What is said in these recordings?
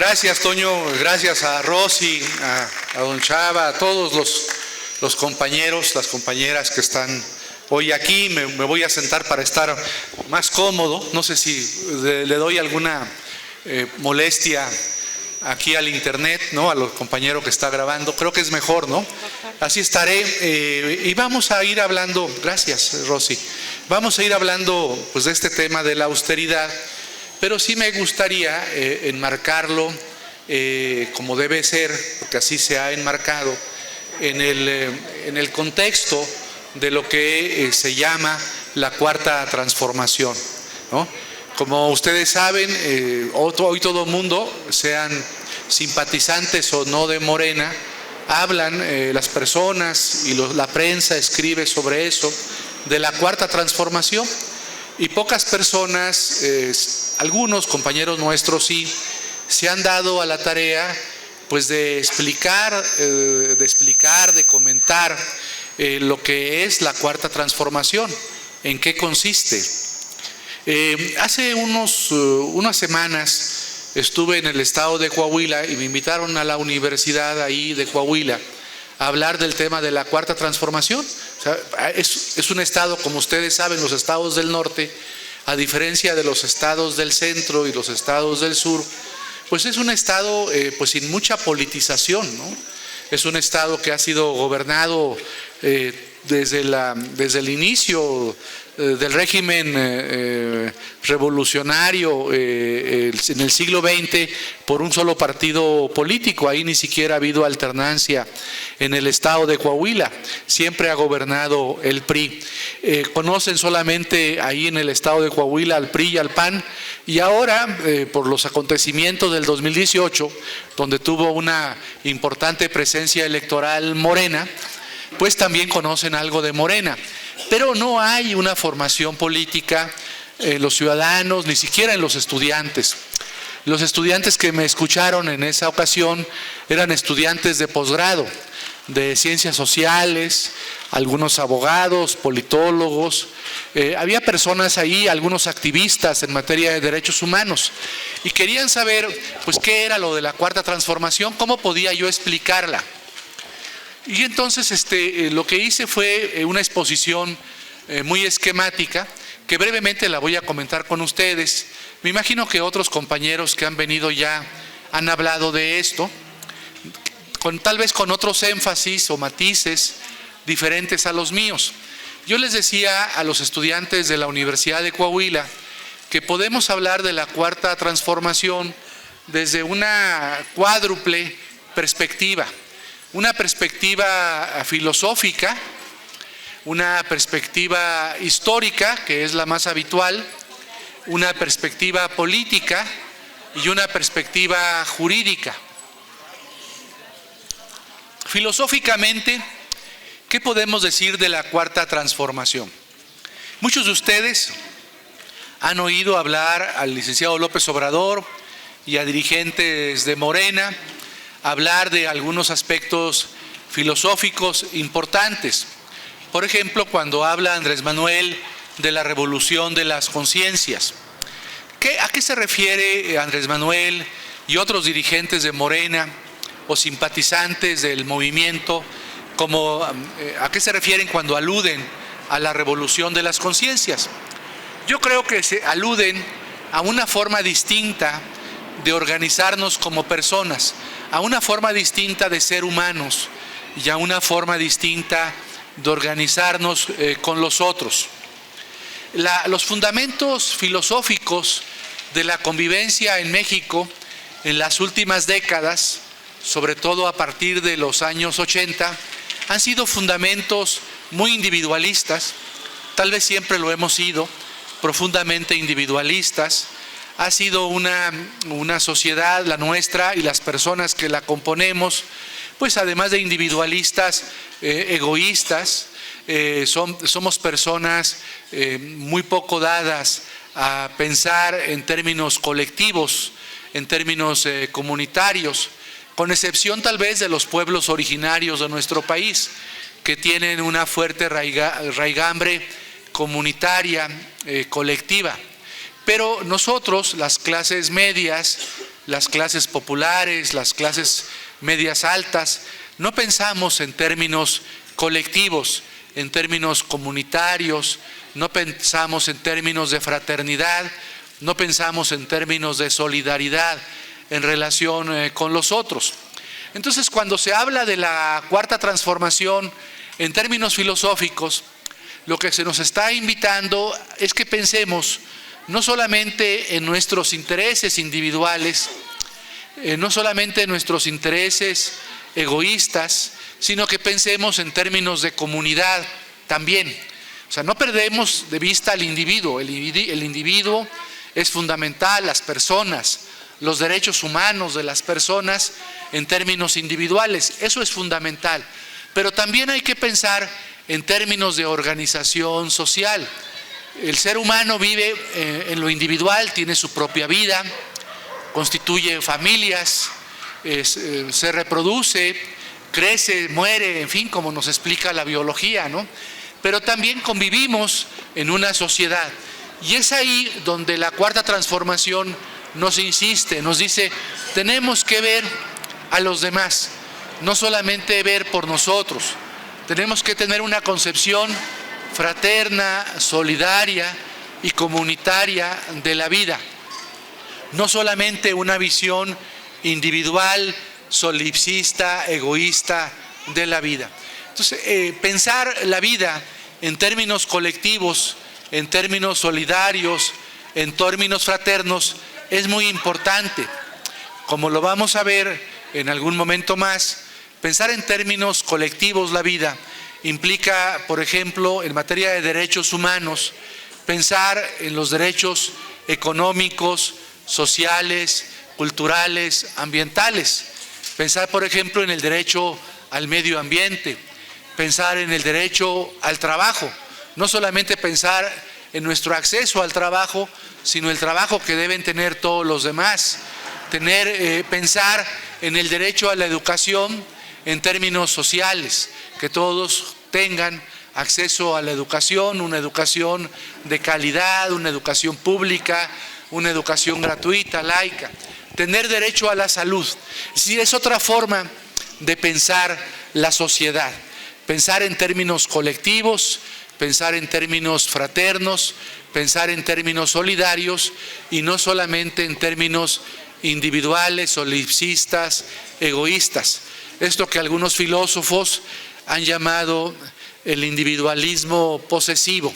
Gracias, Toño, gracias a Rosy, a don Chava, a todos los compañeros, las compañeras que están hoy aquí. Me voy a sentar para estar más cómodo. No sé si le doy alguna molestia aquí al internet, ¿no? A los compañeros que está grabando. Creo que es mejor, ¿no? Así estaré. Y vamos a ir hablando, gracias, Rosy, vamos a ir hablando pues de este tema de la austeridad. Pero sí me gustaría enmarcarlo como debe ser, porque así se ha enmarcado, en el contexto de lo que se llama la cuarta transformación, ¿no? Como ustedes saben, hoy todo el mundo, sean simpatizantes o no de Morena, hablan, las personas y la prensa escribe sobre eso, de la cuarta transformación. Y pocas personas, algunos compañeros nuestros sí, se han dado a la tarea pues de explicar, de comentar lo que es la cuarta transformación, en qué consiste. Hace unas semanas estuve en el estado de Coahuila y me invitaron a la universidad ahí de Coahuila a hablar del tema de la cuarta transformación. O sea, es un estado, como ustedes saben, los estados del norte, a diferencia de los estados del centro y los estados del sur, pues es un estado pues sin mucha politización, ¿no? Es un estado que ha sido gobernado desde el inicio del régimen revolucionario en el siglo XX por un solo partido político. Ahí ni siquiera ha habido alternancia en el estado de Coahuila, siempre ha gobernado el PRI. Conocen solamente ahí en el estado de Coahuila al PRI y al PAN, y ahora por los acontecimientos del 2018, donde tuvo una importante presencia electoral Morena, pues también conocen algo de Morena. Pero no hay una formación política en los ciudadanos, ni siquiera en los estudiantes. Los estudiantes que me escucharon en esa ocasión eran estudiantes de posgrado, de ciencias sociales, algunos abogados, politólogos. Había personas ahí, algunos activistas en materia de derechos humanos, y querían saber pues qué era lo de la cuarta transformación, cómo podía yo explicarla. Y entonces lo que hice fue una exposición muy esquemática, que brevemente la voy a comentar con ustedes. Me imagino que otros compañeros que han venido ya han hablado de esto, tal vez con otros énfasis o matices diferentes a los míos. Yo les decía a los estudiantes de la Universidad de Coahuila que podemos hablar de la cuarta transformación desde una cuádruple perspectiva. Una perspectiva filosófica, una perspectiva histórica, que es la más habitual, una perspectiva política y una perspectiva jurídica. Filosóficamente, ¿qué podemos decir de la cuarta transformación? Muchos de ustedes han oído hablar al licenciado López Obrador y a dirigentes de Morena hablar de algunos aspectos filosóficos importantes. Por ejemplo, cuando habla Andrés Manuel de la revolución de las conciencias. ¿A qué se refiere Andrés Manuel y otros dirigentes de Morena o simpatizantes del movimiento? ¿A qué se refieren cuando aluden a la revolución de las conciencias? Yo creo que se aluden a una forma distinta de organizarnos como personas, a una forma distinta de ser humanos y a una forma distinta de organizarnos con los otros. Los fundamentos filosóficos de la convivencia en México en las últimas décadas, sobre todo a partir de los años 80, han sido fundamentos muy individualistas. Tal vez siempre lo hemos sido, profundamente individualistas. Ha sido una sociedad, la nuestra, y las personas que la componemos, pues además de individualistas, egoístas, somos personas muy poco dadas a pensar en términos colectivos, en términos comunitarios, con excepción tal vez de los pueblos originarios de nuestro país, que tienen una fuerte raigambre comunitaria, colectiva. Pero nosotros, las clases medias, las clases populares, las clases medias altas. No pensamos en términos colectivos, en términos comunitarios, no pensamos en términos de fraternidad, no pensamos en términos de solidaridad en relación con los otros. Entonces, cuando se habla de la cuarta transformación en términos filosóficos, lo que se nos está invitando es que pensemos no solamente en nuestros intereses individuales, no solamente en nuestros intereses egoístas, sino que pensemos en términos de comunidad también. O sea, no perdemos de vista al individuo. El individuo es fundamental, las personas, los derechos humanos de las personas en términos individuales, eso es fundamental. Pero también hay que pensar en términos de organización social. El ser humano vive en lo individual, tiene su propia vida, constituye familias, se reproduce, crece, muere, en fin, como nos explica la biología, ¿no? Pero también convivimos en una sociedad. Y es ahí donde la cuarta transformación nos insiste, nos dice, tenemos que ver a los demás, no solamente ver por nosotros. Tenemos que tener una concepción fraterna, solidaria y comunitaria de la vida. No solamente una visión individual, solipsista, egoísta de la vida. Entonces, pensar la vida en términos colectivos, en términos solidarios, en términos fraternos, es muy importante. Como lo vamos a ver en algún momento más, pensar en términos colectivos la vida implica, por ejemplo, en materia de derechos humanos, pensar en los derechos económicos, sociales, culturales, ambientales. Pensar, por ejemplo, en el derecho al medio ambiente, pensar en el derecho al trabajo, no solamente pensar en nuestro acceso al trabajo, sino el trabajo que deben tener todos los demás, pensar en el derecho a la educación en términos sociales, que todos tengan acceso a la educación, una educación de calidad, una educación pública, una educación gratuita, laica, tener derecho a la salud. Es decir, es otra forma de pensar la sociedad, pensar en términos colectivos, pensar en términos fraternos, pensar en términos solidarios y no solamente en términos individuales, solipsistas, egoístas. Esto que algunos filósofos han llamado el individualismo posesivo.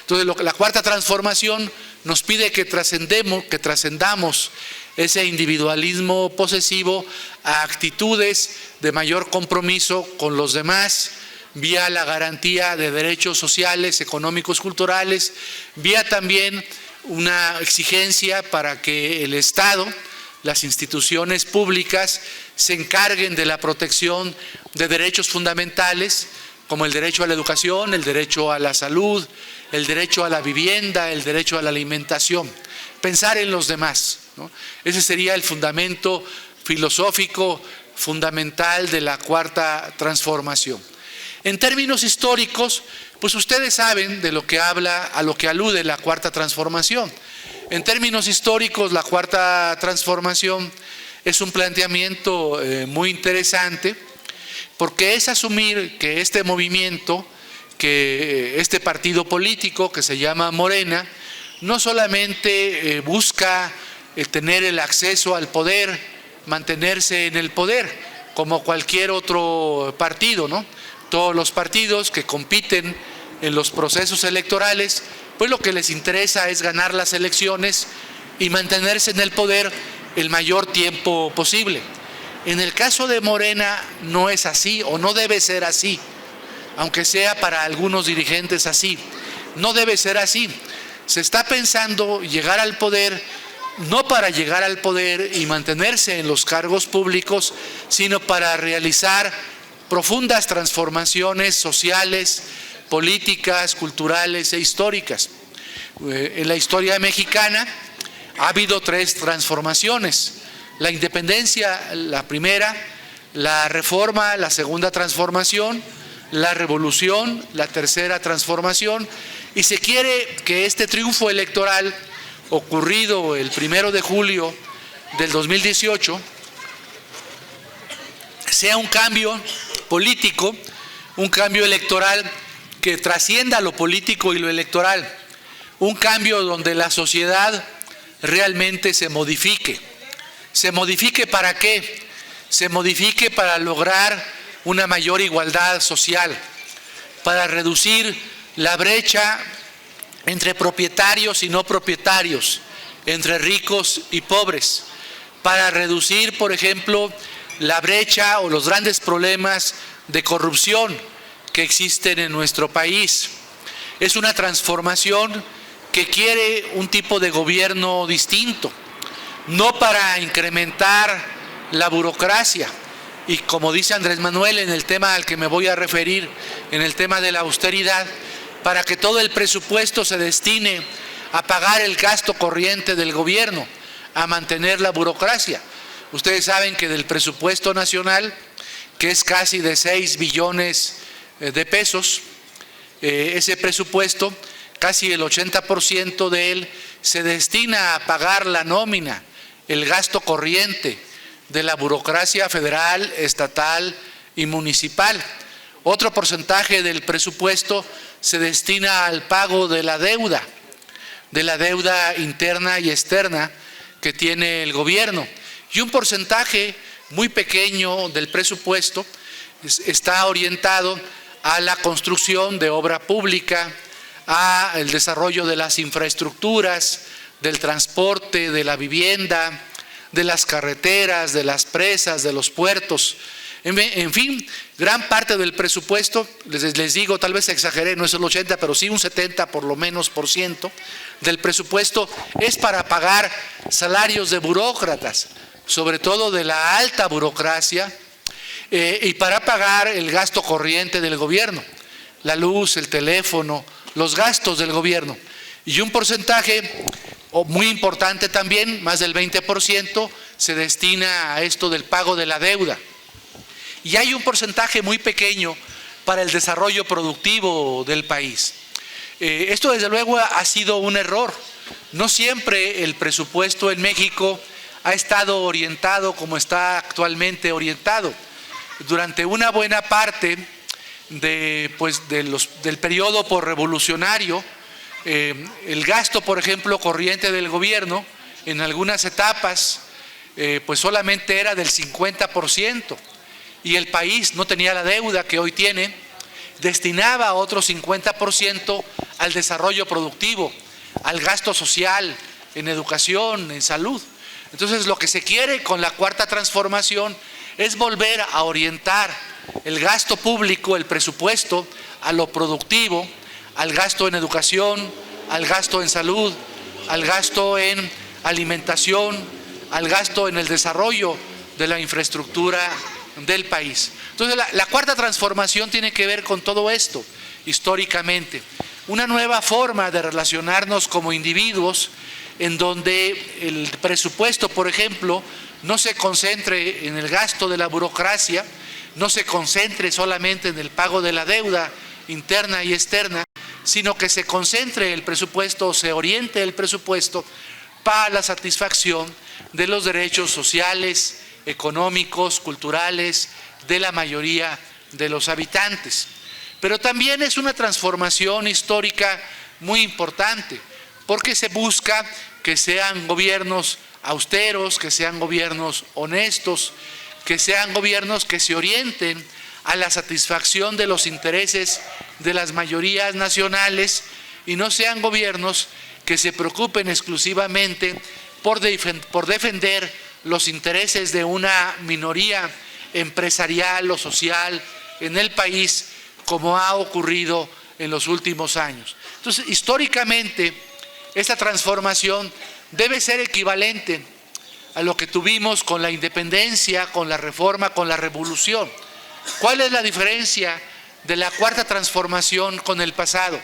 Entonces, la cuarta transformación nos pide que trascendamos ese individualismo posesivo a actitudes de mayor compromiso con los demás, vía la garantía de derechos sociales, económicos, culturales, vía también una exigencia para que el Estado, las instituciones públicas, se encarguen de la protección de derechos fundamentales, como el derecho a la educación, el derecho a la salud, el derecho a la vivienda, el derecho a la alimentación. Pensar en los demás, ¿no? Ese sería el fundamento filosófico fundamental de la cuarta transformación. En términos históricos, pues ustedes saben de lo que habla, a lo que alude la cuarta transformación. En términos históricos, la cuarta transformación es un planteamiento muy interesante, porque es asumir que este movimiento, que este partido político que se llama Morena, no solamente busca tener el acceso al poder, mantenerse en el poder, como cualquier otro partido, ¿no? Todos los partidos que compiten en los procesos electorales, pues lo que les interesa es ganar las elecciones y mantenerse en el poder el mayor tiempo posible. En el caso de Morena no es así, o no debe ser así, aunque sea para algunos dirigentes así. No debe ser así. Se está pensando llegar al poder, no para llegar al poder y mantenerse en los cargos públicos, sino para realizar profundas transformaciones sociales, políticas, culturales e históricas. En la historia mexicana ha habido 3 transformaciones: la independencia, la primera; la reforma, la segunda transformación; la revolución, la tercera transformación. Y se quiere que este triunfo electoral, ocurrido el 1 de julio del 2018 sea un cambio político, un cambio electoral que trascienda lo político y lo electoral, un cambio donde la sociedad realmente se modifique. ¿Se modifique para qué? Se modifique para lograr una mayor igualdad social, para reducir la brecha entre propietarios y no propietarios, entre ricos y pobres, para reducir, por ejemplo, la brecha o los grandes problemas de corrupción que existen en nuestro país. Es una transformación que quiere un tipo de gobierno distinto, no para incrementar la burocracia. Y como dice Andrés Manuel en el tema al que me voy a referir, en el tema de la austeridad, para que todo el presupuesto se destine a pagar el gasto corriente del gobierno, a mantener la burocracia. Ustedes saben que del presupuesto nacional, que es casi de 6 billones de pesos, ese presupuesto, casi el 80% de él se destina a pagar la nómina, el gasto corriente de la burocracia federal, estatal y municipal. Otro porcentaje del presupuesto se destina al pago de la deuda interna y externa que tiene el gobierno. Y un porcentaje muy pequeño del presupuesto está orientado a la construcción de obra pública, al desarrollo de las infraestructuras, del transporte, de la vivienda, de las carreteras, de las presas, de los puertos. En fin, gran parte del presupuesto, les digo, tal vez exageré, no es el 80, pero sí un 70 por lo menos por ciento del presupuesto es para pagar salarios de burócratas, sobre todo de la alta burocracia, y para pagar el gasto corriente del gobierno, la luz, el teléfono, los gastos del gobierno. Y un porcentaje muy importante también, más del 20%, se destina a esto del pago de la deuda. Y hay un porcentaje muy pequeño para el desarrollo productivo del país. Esto desde luego ha sido un error. No siempre el presupuesto en México ha estado orientado como está actualmente orientado. Durante una buena parte del periodo posrevolucionario, el gasto, por ejemplo, corriente del gobierno, en algunas etapas, pues solamente era del 50%, y el país no tenía la deuda que hoy tiene, destinaba otro 50% al desarrollo productivo, al gasto social, en educación, en salud. Entonces, lo que se quiere con la cuarta transformación es volver a orientar el gasto público, el presupuesto, a lo productivo, al gasto en educación, al gasto en salud, al gasto en alimentación, al gasto en el desarrollo de la infraestructura del país. Entonces, la cuarta transformación tiene que ver con todo esto, históricamente. Una nueva forma de relacionarnos como individuos, en donde el presupuesto, por ejemplo, no se concentre en el gasto de la burocracia, no se concentre solamente en el pago de la deuda interna y externa, sino que se concentre el presupuesto, se oriente el presupuesto para la satisfacción de los derechos sociales, económicos, culturales de la mayoría de los habitantes. Pero también es una transformación histórica muy importante, porque se busca que sean gobiernos austeros, que sean gobiernos honestos, que sean gobiernos que se orienten a la satisfacción de los intereses de las mayorías nacionales y no sean gobiernos que se preocupen exclusivamente por defender los intereses de una minoría empresarial o social en el país, como ha ocurrido en los últimos años. Entonces, históricamente, esta transformación debe ser equivalente a lo que tuvimos con la independencia, con la reforma, con la revolución. ¿Cuál es la diferencia de la cuarta transformación con el pasado?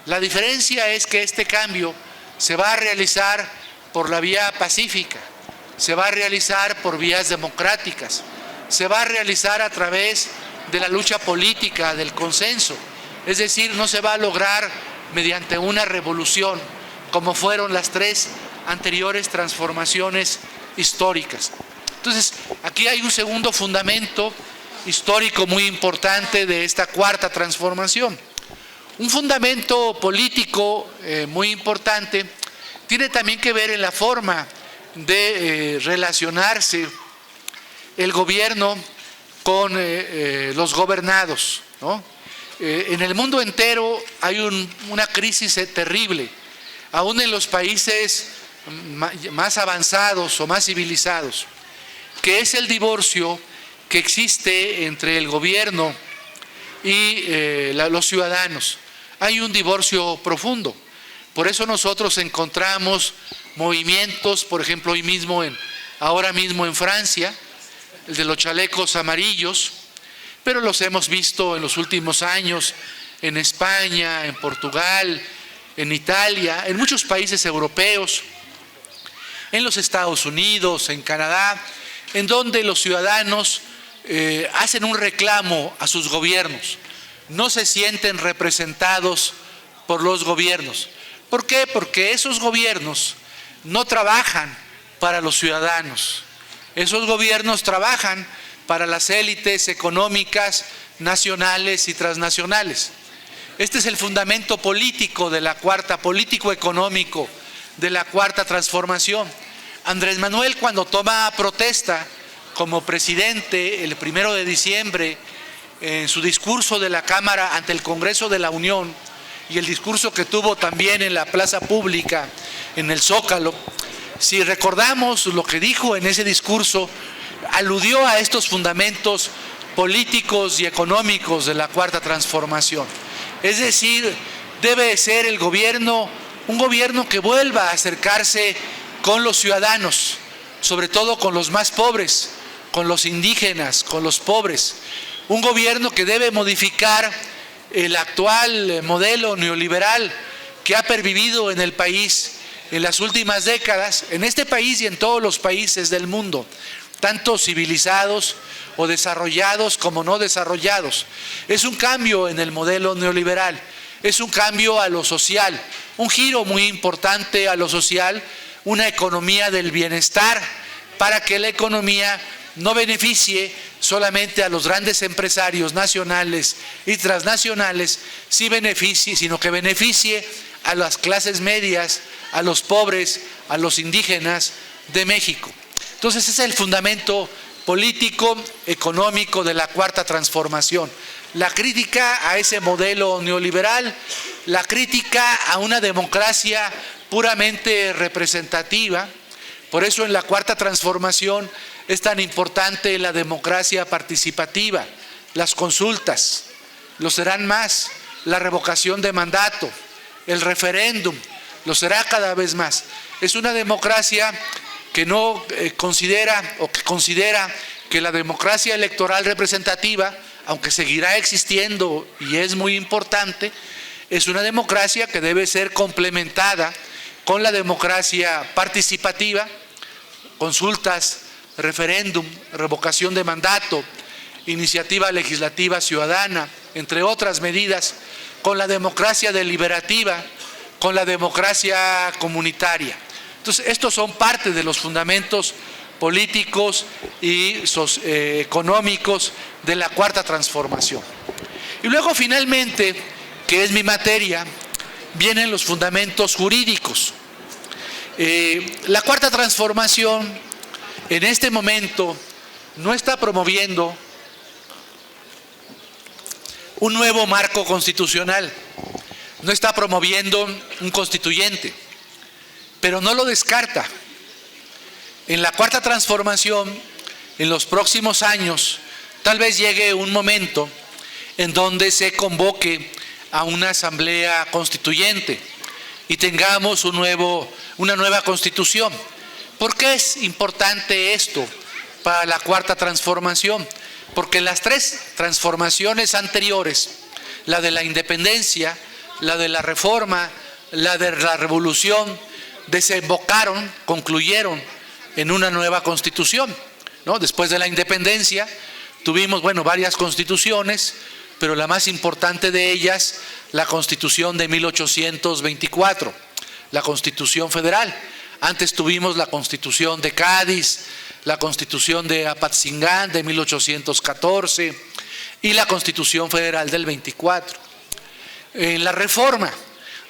La diferencia es que este cambio se va a realizar por la vía pacífica, se va a realizar por vías democráticas, se va a realizar a través de la lucha política, del consenso. Es decir, no se va a lograr mediante una revolución, como fueron las tres anteriores transformaciones históricas. Entonces, aquí hay un segundo fundamento histórico muy importante de esta cuarta transformación. Un fundamento político muy importante tiene también que ver en la forma de relacionarse el gobierno con los gobernados, ¿no? En el mundo entero hay una crisis terrible, aún en los países más avanzados o más civilizados, que es el divorcio que existe entre el gobierno y los ciudadanos. Hay un divorcio profundo. Por eso nosotros encontramos movimientos, por ejemplo, ahora mismo en Francia, el de los chalecos amarillos, pero los hemos visto en los últimos años en España, en Portugal, en Italia, en muchos países europeos, en los Estados Unidos, en Canadá, en donde los ciudadanos hacen un reclamo a sus gobiernos, no se sienten representados por los gobiernos. ¿Por qué? Porque esos gobiernos no trabajan para los ciudadanos, esos gobiernos trabajan para las élites económicas nacionales y transnacionales. Este es el fundamento político político-económico de la cuarta transformación. Andrés Manuel, cuando toma protesta como presidente el 1 de diciembre, en su discurso de la Cámara ante el Congreso de la Unión y el discurso que tuvo también en la plaza pública, en el Zócalo, si recordamos lo que dijo en ese discurso, aludió a estos fundamentos políticos y económicos de la cuarta transformación. Es decir, debe ser el gobierno, un gobierno que vuelva a acercarse con los ciudadanos, sobre todo con los más pobres, con los indígenas, con los pobres. Un gobierno que debe modificar el actual modelo neoliberal que ha pervivido en el país en las últimas décadas, en este país y en todos los países del mundo, tanto civilizados o desarrollados como no desarrollados. Es un cambio en el modelo neoliberal, es un cambio a lo social, un giro muy importante a lo social, una economía del bienestar, para que la economía no beneficie solamente a los grandes empresarios nacionales y transnacionales, sino que beneficie a las clases medias, a los pobres, a los indígenas de México. Entonces ese es el fundamento político, económico de la cuarta transformación. La crítica a ese modelo neoliberal, la crítica a una democracia puramente representativa. Por eso en la cuarta transformación es tan importante la democracia participativa, las consultas, lo serán más, la revocación de mandato, el referéndum, lo será cada vez más. Es una democracia que no considera que la democracia electoral representativa, aunque seguirá existiendo y es muy importante, es una democracia que debe ser complementada con la democracia participativa, consultas, referéndum, revocación de mandato, iniciativa legislativa ciudadana, entre otras medidas, con la democracia deliberativa, con la democracia comunitaria. Entonces, estos son parte de los fundamentos políticos y económicos de la cuarta transformación. Y luego, finalmente, que es mi materia, vienen los fundamentos jurídicos. La cuarta transformación en este momento no está promoviendo un nuevo marco constitucional, no está promoviendo un constituyente, pero no lo descarta. En la cuarta transformación, en los próximos años, tal vez llegue un momento en donde se convoque a una asamblea constituyente y tengamos una nueva constitución. ¿Por qué es importante esto para la cuarta transformación? Porque las tres transformaciones anteriores, la de la independencia, la de la reforma, la de la revolución, concluyeron en una nueva constitución, ¿no? Después de la independencia tuvimos, varias constituciones, pero la más importante de ellas, la Constitución de 1824, la Constitución Federal. Antes tuvimos la Constitución de Cádiz, la Constitución de Apatzingán de 1814 y la Constitución Federal del 24. En la Reforma,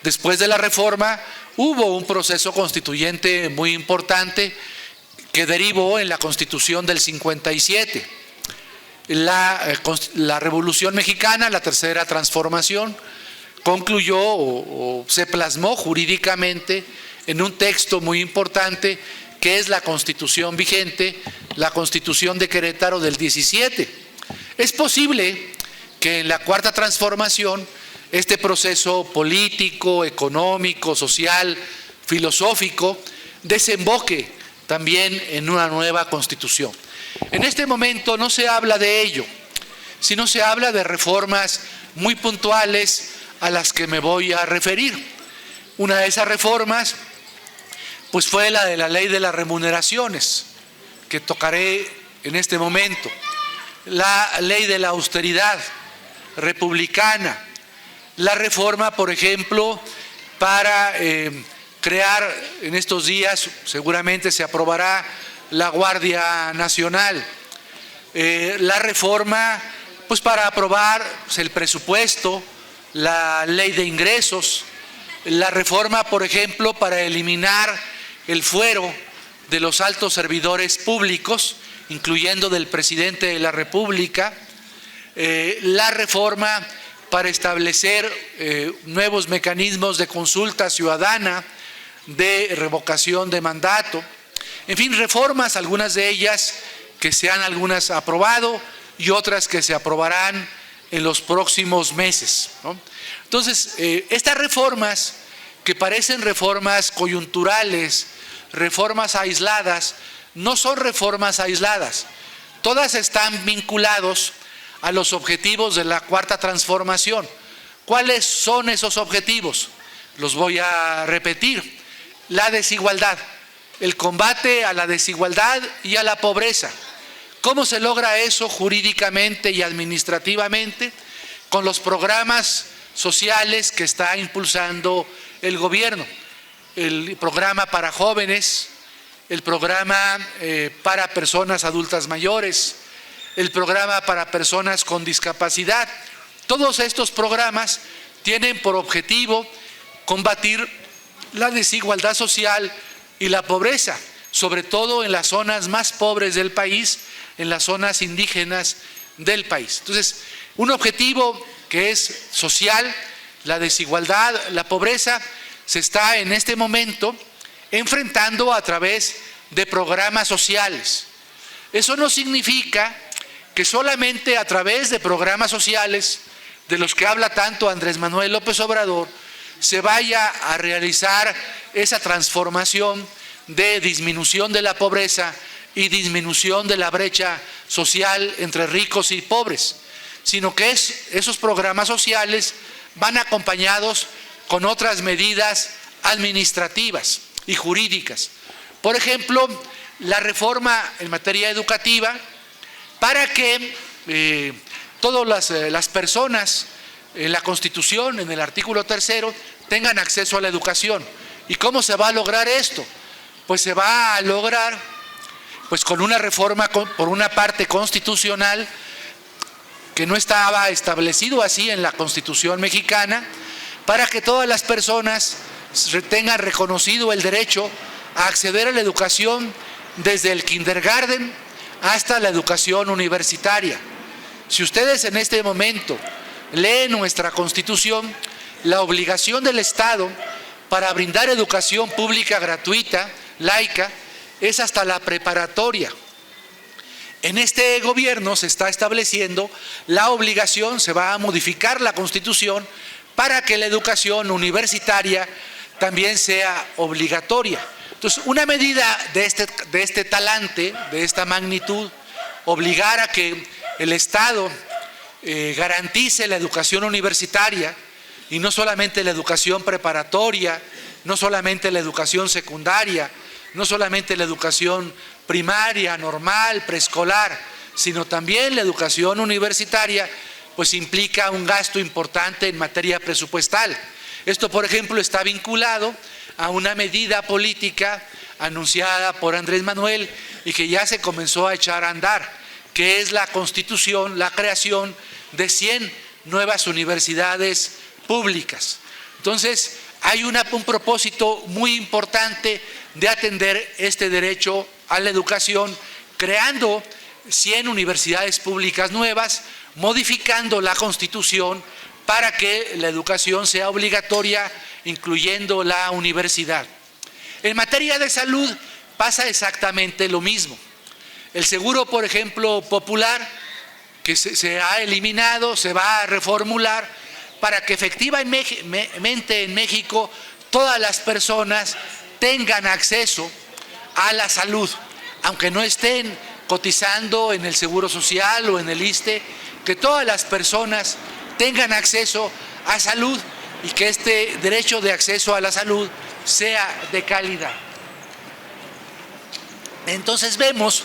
después de la Reforma, hubo un proceso constituyente muy importante que derivó en la Constitución del 57. La Revolución Mexicana, la tercera transformación, concluyó o se plasmó jurídicamente en un texto muy importante que es la Constitución vigente, la Constitución de Querétaro del 17. Es posible que en la cuarta transformación este proceso político, económico, social, filosófico, desemboque también en una nueva Constitución. En este momento no se habla de ello, sino se habla de reformas muy puntuales a las que me voy a referir. Una de esas reformas pues fue la de la ley de las remuneraciones, que tocaré en este momento. La ley de la austeridad republicana. La reforma, por ejemplo, para crear en estos días, seguramente se aprobará la Guardia Nacional. La reforma, pues para aprobar el presupuesto, la ley de ingresos. La reforma, por ejemplo, para eliminar el fuero de los altos servidores públicos, incluyendo del presidente de la República. La reforma para establecer nuevos mecanismos de consulta ciudadana, de revocación de mandato. En fin, reformas, algunas de ellas que se han algunas aprobado y otras que se aprobarán en los próximos meses, ¿no? Entonces, estas reformas que parecen reformas coyunturales, reformas aisladas, no son reformas aisladas. Todas están vinculadas a los objetivos de la cuarta transformación. ¿Cuáles son esos objetivos? Los voy a repetir. La desigualdad, el combate a la desigualdad y a la pobreza. ¿Cómo se logra eso jurídicamente y administrativamente? Con los programas sociales que está impulsando el gobierno. El programa para jóvenes, el programa para personas adultas mayores, el programa para personas con discapacidad. Todos estos programas tienen por objetivo combatir la desigualdad social y la pobreza, sobre todo en las zonas más pobres del país, en las zonas indígenas del país. Entonces, un objetivo que es social, la desigualdad, la pobreza, se está en este momento enfrentando a través de programas sociales. Eso no significa que solamente a través de programas sociales, de los que habla tanto Andrés Manuel López Obrador, se vaya a realizar esa transformación de disminución de la pobreza y disminución de la brecha social entre ricos y pobres, sino que esos programas sociales van acompañados con otras medidas administrativas y jurídicas. Por ejemplo, la reforma en materia educativa para que todas las personas en la Constitución, en el artículo 3, tengan acceso a la educación. ¿Y cómo se va a lograr esto? Pues se va a lograr pues con una reforma por una parte constitucional que no estaba establecido así en la Constitución mexicana, para que todas las personas tengan reconocido el derecho a acceder a la educación desde el kindergarten hasta la educación universitaria. Si ustedes en este momento leen nuestra Constitución, la obligación del Estado para brindar educación pública gratuita, laica, es hasta la preparatoria. En este gobierno se está estableciendo la obligación, se va a modificar la Constitución para que la educación universitaria también sea obligatoria. Entonces, una medida de este talante, de esta magnitud, obligar a que el Estado garantice la educación universitaria y no solamente la educación preparatoria, no solamente la educación secundaria, no solamente la educación primaria, normal, preescolar, sino también la educación universitaria, pues implica un gasto importante en materia presupuestal. Esto, por ejemplo, está vinculado a una medida política anunciada por Andrés Manuel y que ya se comenzó a echar a andar, que es la constitución, la creación de 100 nuevas universidades públicas. Entonces, hay un propósito muy importante de atender este derecho a la educación, creando 100 universidades públicas nuevas, modificando la Constitución para que la educación sea obligatoria, incluyendo la universidad. En materia de salud pasa exactamente lo mismo. El seguro, por ejemplo, popular, que se ha eliminado, se va a reformular para que efectivamente en México todas las personas tengan acceso a la salud, aunque no estén cotizando en el Seguro Social o en el ISSSTE, que todas las personas tengan acceso a salud y que este derecho de acceso a la salud sea de calidad. Entonces vemos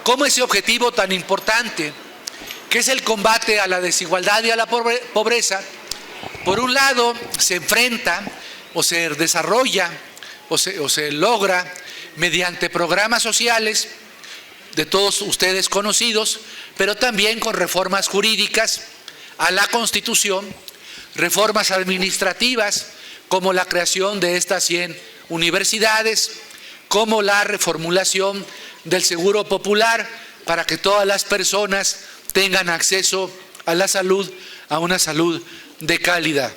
cómo ese objetivo tan importante, que es el combate a la desigualdad y a la pobreza, por un lado se enfrenta o se desarrolla o se logra mediante programas sociales de todos ustedes conocidos, pero también con reformas jurídicas a la Constitución, reformas administrativas como la creación de estas 100 universidades, como la reformulación del Seguro Popular para que todas las personas tengan acceso a la salud, a una salud de calidad.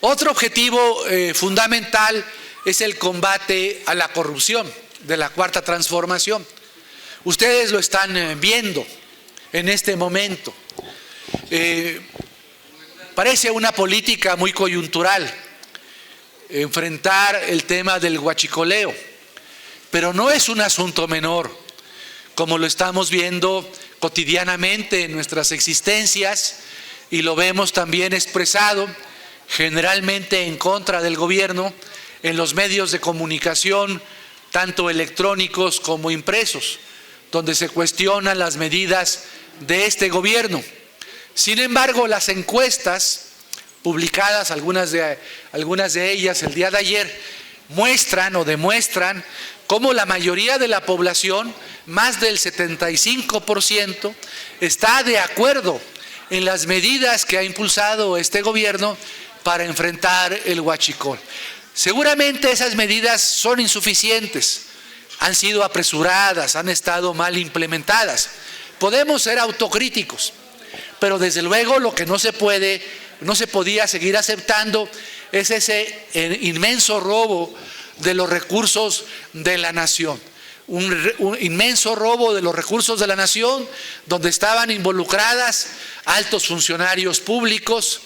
Otro objetivo fundamental es el combate a la corrupción de la Cuarta Transformación. Ustedes lo están viendo en este momento. Parece una política muy coyuntural enfrentar el tema del huachicoleo, pero no es un asunto menor, como lo estamos viendo cotidianamente en nuestras existencias y lo vemos también expresado generalmente en contra del gobierno en los medios de comunicación, tanto electrónicos como impresos, donde se cuestionan las medidas de este gobierno. Sin embargo, las encuestas publicadas, algunas de ellas el día de ayer, muestran o demuestran cómo la mayoría de la población, más del 75%, está de acuerdo en las medidas que ha impulsado este gobierno para enfrentar el huachicol. Seguramente esas medidas son insuficientes, han sido apresuradas, han estado mal implementadas. Podemos ser autocríticos, pero desde luego lo que no se podía seguir aceptando es ese inmenso robo de los recursos de la nación. Un inmenso robo de los recursos de la nación, donde estaban involucradas altos funcionarios públicos,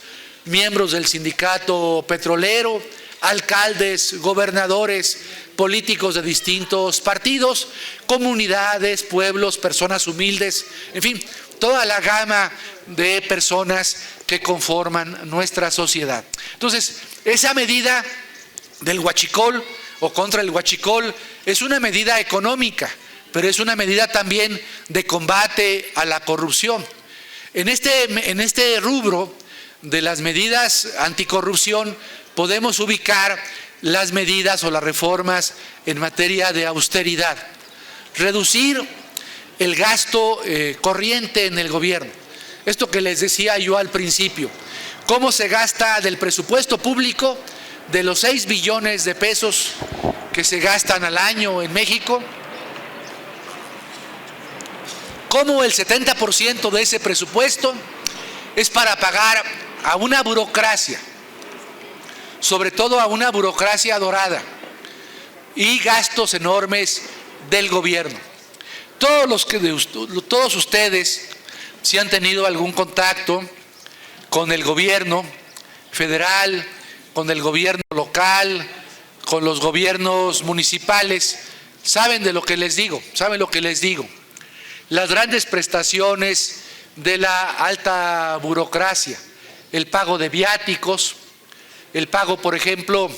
miembros del sindicato petrolero, alcaldes, gobernadores, políticos de distintos partidos, comunidades, pueblos, personas humildes, en fin, toda la gama de personas que conforman nuestra sociedad. Entonces, esa medida del huachicol o contra el huachicol es una medida económica, pero es una medida también de combate a la corrupción. En este rubro de las medidas anticorrupción podemos ubicar las medidas o las reformas en materia de austeridad, reducir el gasto corriente en el gobierno. Esto que les decía yo al principio, cómo se gasta del presupuesto público, de los 6 billones de pesos que se gastan al año en México, cómo el 70% de ese presupuesto es para pagar a una burocracia, sobre todo a una burocracia dorada, y gastos enormes del gobierno. Todos ustedes, si han tenido algún contacto con el gobierno federal, con el gobierno local, con los gobiernos municipales, saben de lo que les digo, Las grandes prestaciones de la alta burocracia, el pago de viáticos, el pago, por ejemplo,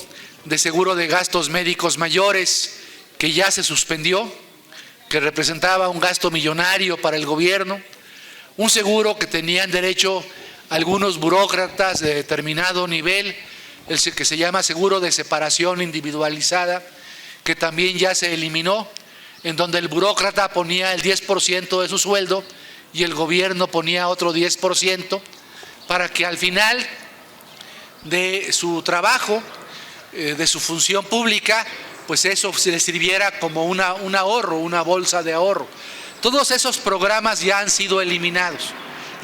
de seguro de gastos médicos mayores, que ya se suspendió, que representaba un gasto millonario para el gobierno, un seguro que tenían derecho algunos burócratas de determinado nivel, el que se llama seguro de separación individualizada, que también ya se eliminó, en donde el burócrata ponía el 10% de su sueldo y el gobierno ponía otro 10%, para que al final de su trabajo, de su función pública, pues eso se le sirviera como un ahorro, una bolsa de ahorro. Todos esos programas ya han sido eliminados.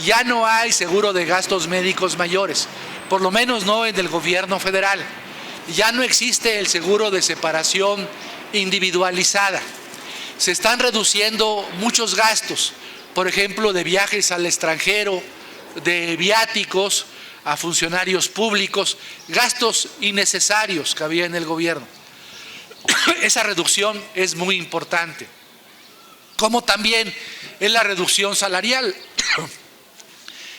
Ya no hay seguro de gastos médicos mayores, por lo menos no en el gobierno federal. Ya no existe el seguro de separación individualizada. Se están reduciendo muchos gastos, por ejemplo, de viajes al extranjero, de viáticos a funcionarios públicos, gastos innecesarios que había en el gobierno. Esa reducción es muy importante, como también es la reducción salarial.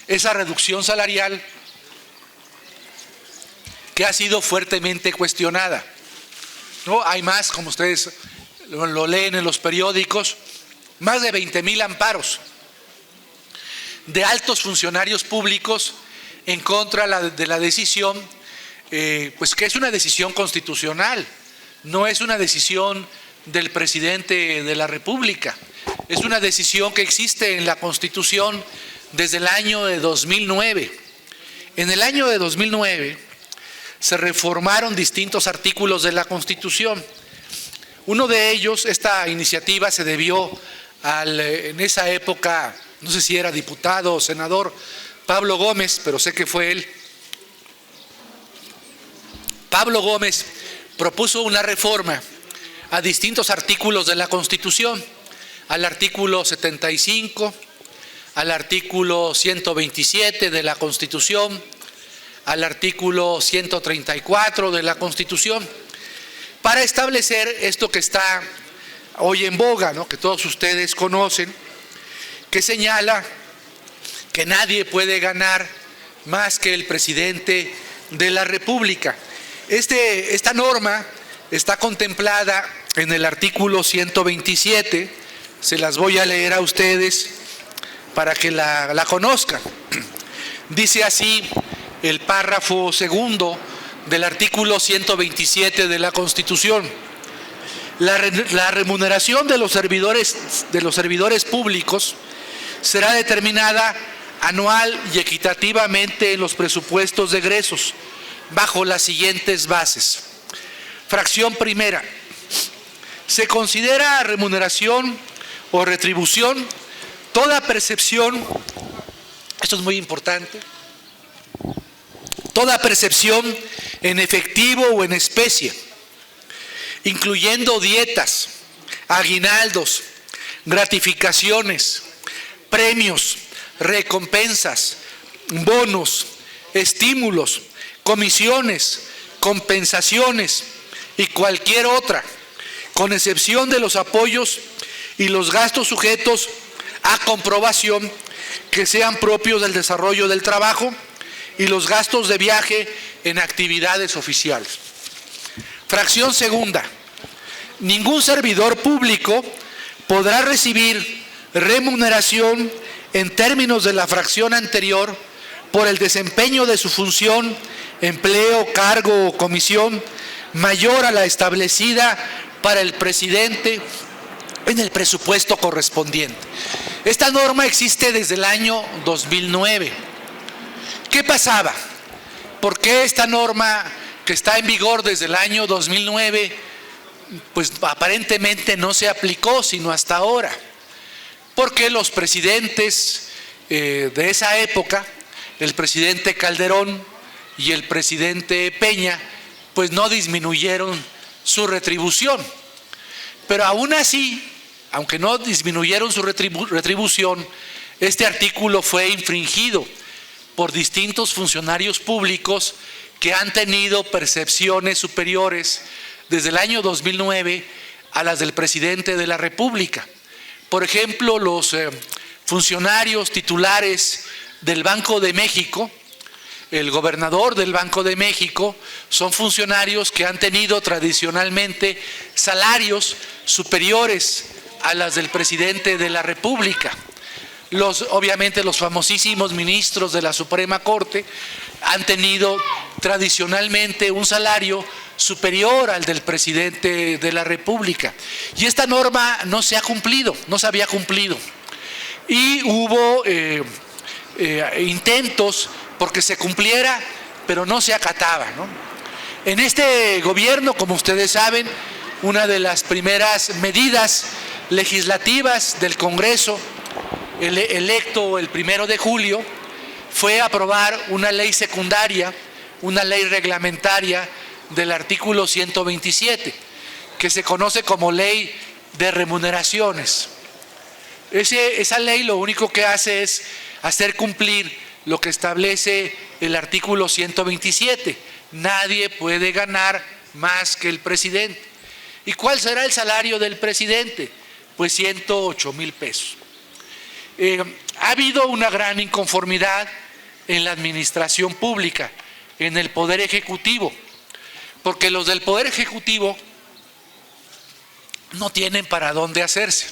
Esa reducción salarial que ha sido fuertemente cuestionada, ¿no? Hay más, como ustedes lo leen en los periódicos, más de 20,000 amparos de altos funcionarios públicos en contra de la decisión, pues que es una decisión constitucional, no es una decisión del presidente de la República, es una decisión que existe en la Constitución desde el año de 2009. En el año de 2009 se reformaron distintos artículos de la Constitución. Uno de ellos, esta iniciativa se debió en esa época, no sé si era diputado o senador, Pablo Gómez, pero sé que fue él. Pablo Gómez propuso una reforma a distintos artículos de la Constitución, al artículo 75, al artículo 127 de la Constitución, al artículo 134 de la Constitución, para establecer esto que está hoy en boga, ¿no?, que todos ustedes conocen, que señala que nadie puede ganar más que el presidente de la República. Esta norma está contemplada en el artículo 127, se las voy a leer a ustedes para que la conozcan. Dice así el párrafo segundo del artículo 127 de la Constitución: la remuneración de los servidores públicos será determinada anual y equitativamente en los presupuestos de egresos, bajo las siguientes bases. Fracción primera: se considera remuneración o retribución toda percepción, esto es muy importante, toda percepción en efectivo o en especie, incluyendo dietas, aguinaldos, gratificaciones, premios, recompensas, bonos, estímulos, comisiones, compensaciones y cualquier otra, con excepción de los apoyos y los gastos sujetos a comprobación que sean propios del desarrollo del trabajo y los gastos de viaje en actividades oficiales. Fracción segunda: ningún servidor público podrá recibir remuneración en términos de la fracción anterior por el desempeño de su función, empleo, cargo o comisión mayor a la establecida para el presidente en el presupuesto correspondiente. Esta norma existe desde el año 2009. ¿Qué pasaba? ¿Por qué esta norma, que está en vigor desde el año 2009, pues aparentemente no se aplicó sino hasta ahora? Porque los presidentes de esa época, el presidente Calderón y el presidente Peña, pues no disminuyeron su retribución. Pero aún así, aunque no disminuyeron su retribución, este artículo fue infringido por distintos funcionarios públicos que han tenido percepciones superiores desde el año 2009 a las del presidente de la República. Por ejemplo, los funcionarios titulares del Banco de México, el gobernador del Banco de México, son funcionarios que han tenido tradicionalmente salarios superiores a las del presidente de la República. Obviamente los famosísimos ministros de la Suprema Corte, han tenido tradicionalmente un salario superior al del presidente de la República. Y esta norma no se ha cumplido, no se había cumplido. Y hubo intentos porque se cumpliera, pero no se acataba, ¿no? En este gobierno, como ustedes saben, una de las primeras medidas legislativas del Congreso, electo el 1 de julio, fue aprobar una ley secundaria, una ley reglamentaria del artículo 127, que se conoce como Ley de Remuneraciones. Esa ley lo único que hace es hacer cumplir lo que establece el artículo 127. Nadie puede ganar más que el presidente. ¿Y cuál será el salario del presidente? Pues 108,000 pesos. Ha habido una gran inconformidad en la administración pública, en el Poder Ejecutivo, porque los del Poder Ejecutivo no tienen para dónde hacerse.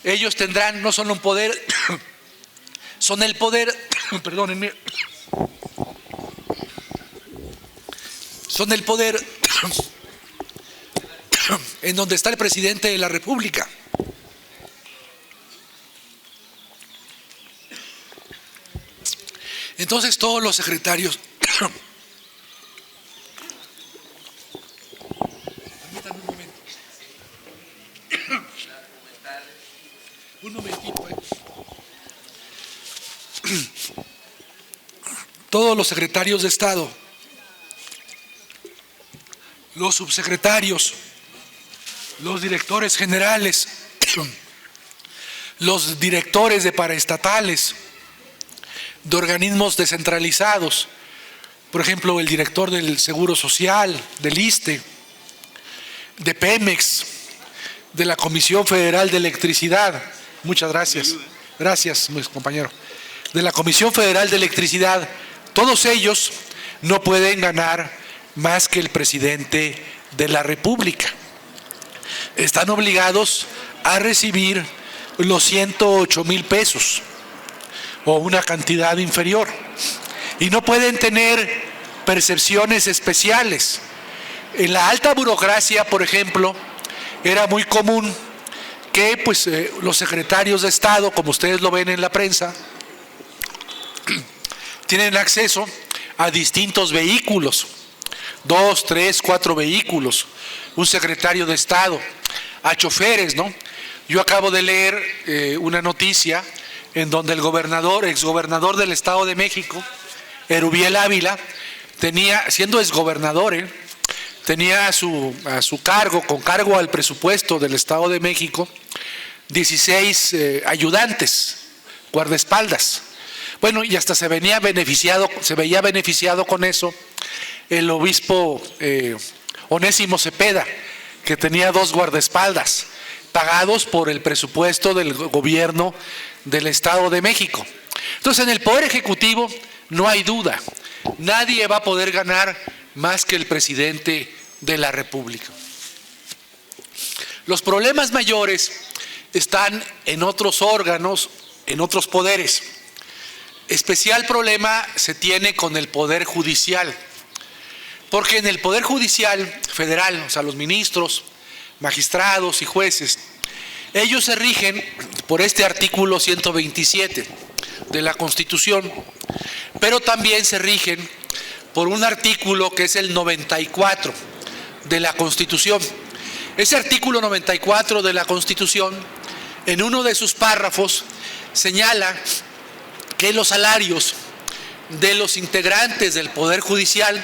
Ellos tendrán, no son un poder, son el poder, perdónenme, son el poder en donde está el presidente de la República. Entonces todos los secretarios, permítanme un momento, un momentito, todos los secretarios de Estado, los subsecretarios, los directores generales, los directores de paraestatales, de organismos descentralizados, por ejemplo, el director del Seguro Social, del ISSSTE, de Pemex, de la Comisión Federal de Electricidad, muchas gracias, gracias, compañero, de la Comisión Federal de Electricidad, todos ellos no pueden ganar más que el presidente de la República. Están obligados a recibir los 108,000 pesos o una cantidad inferior, y no pueden tener percepciones especiales. En la alta burocracia, por ejemplo, era muy común que pues, los secretarios de Estado, como ustedes lo ven en la prensa, tienen acceso a distintos vehículos, 2, 3, 4 vehículos, un secretario de Estado, a choferes, ¿no? Yo acabo de leer una noticia en donde el exgobernador del Estado de México, Erubiel Ávila, tenía, siendo exgobernador, tenía a su cargo, con cargo al presupuesto del Estado de México, 16 ayudantes, guardaespaldas. Bueno, y hasta se veía beneficiado con eso el obispo Onésimo Cepeda, que tenía 2 guardaespaldas, pagados por el presupuesto del gobierno del Estado de México. Entonces, en el Poder Ejecutivo no hay duda, nadie va a poder ganar más que el presidente de la República. Los problemas mayores están en otros órganos, en otros poderes. Especial problema se tiene con el Poder Judicial, porque en el Poder Judicial federal, o sea, los ministros, magistrados y jueces, ellos se rigen por este artículo 127 de la Constitución, pero también se rigen por un artículo que es el 94 de la Constitución. Ese artículo 94 de la Constitución, en uno de sus párrafos, señala que los salarios de los integrantes del Poder Judicial,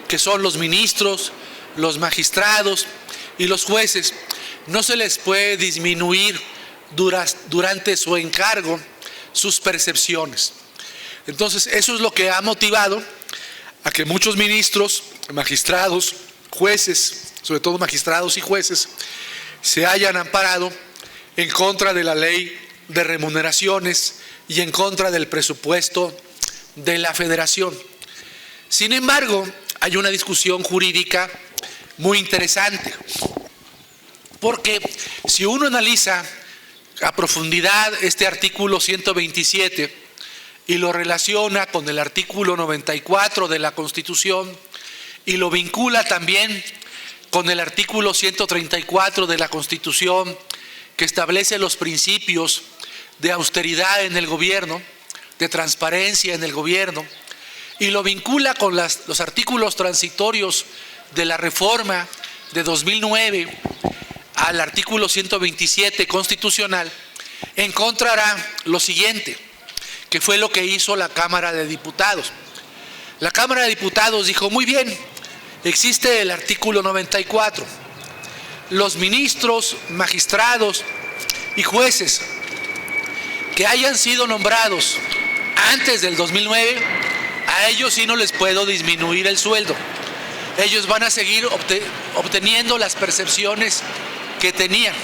que son los ministros, los magistrados y los jueces, no se les puede disminuir durante su encargo sus percepciones. Entonces, eso es lo que ha motivado a que muchos ministros, magistrados, jueces, sobre todo magistrados y jueces, se hayan amparado en contra de la ley de remuneraciones y en contra del presupuesto de la Federación. Sin embargo, hay una discusión jurídica muy interesante, porque si uno analiza a profundidad este artículo 127, y lo relaciona con el artículo 94 de la Constitución y lo vincula también con el artículo 134 de la Constitución, que establece los principios de austeridad en el gobierno, de transparencia en el gobierno, y lo vincula con los artículos transitorios de la reforma de 2009 al artículo 127 constitucional, encontrará lo siguiente, que fue lo que hizo la Cámara de Diputados. La Cámara de Diputados dijo, muy bien, existe el artículo 94. Los ministros, magistrados y jueces que hayan sido nombrados antes del 2009, a ellos sí no les puedo disminuir el sueldo. Ellos van a seguir obteniendo las percepciones que tenían.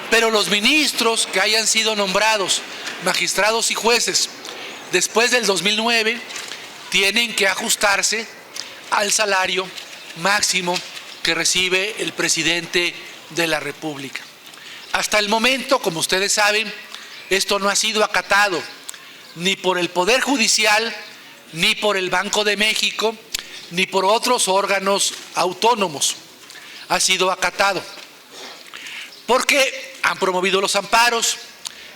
Pero los ministros que hayan sido nombrados, magistrados y jueces, después del 2009, tienen que ajustarse al salario máximo que recibe el presidente de la República. Hasta el momento, como ustedes saben, esto no ha sido acatado ni por el Poder Judicial, ni por el Banco de México, ni por otros órganos autónomos. Ha sido acatado. Porque han promovido los amparos,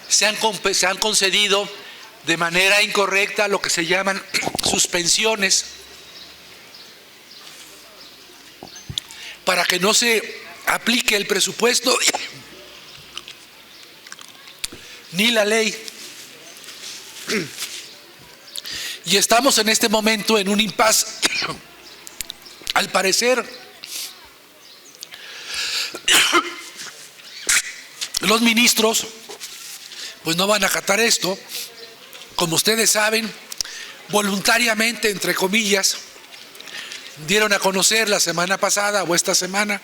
se han concedido de manera incorrecta lo que se llaman suspensiones para que no se aplique el presupuesto ni la ley. Y estamos en este momento en un impasse. Al parecer, los ministros pues no van a acatar esto. Como ustedes saben, voluntariamente, entre comillas, dieron a conocer la semana pasada o esta semana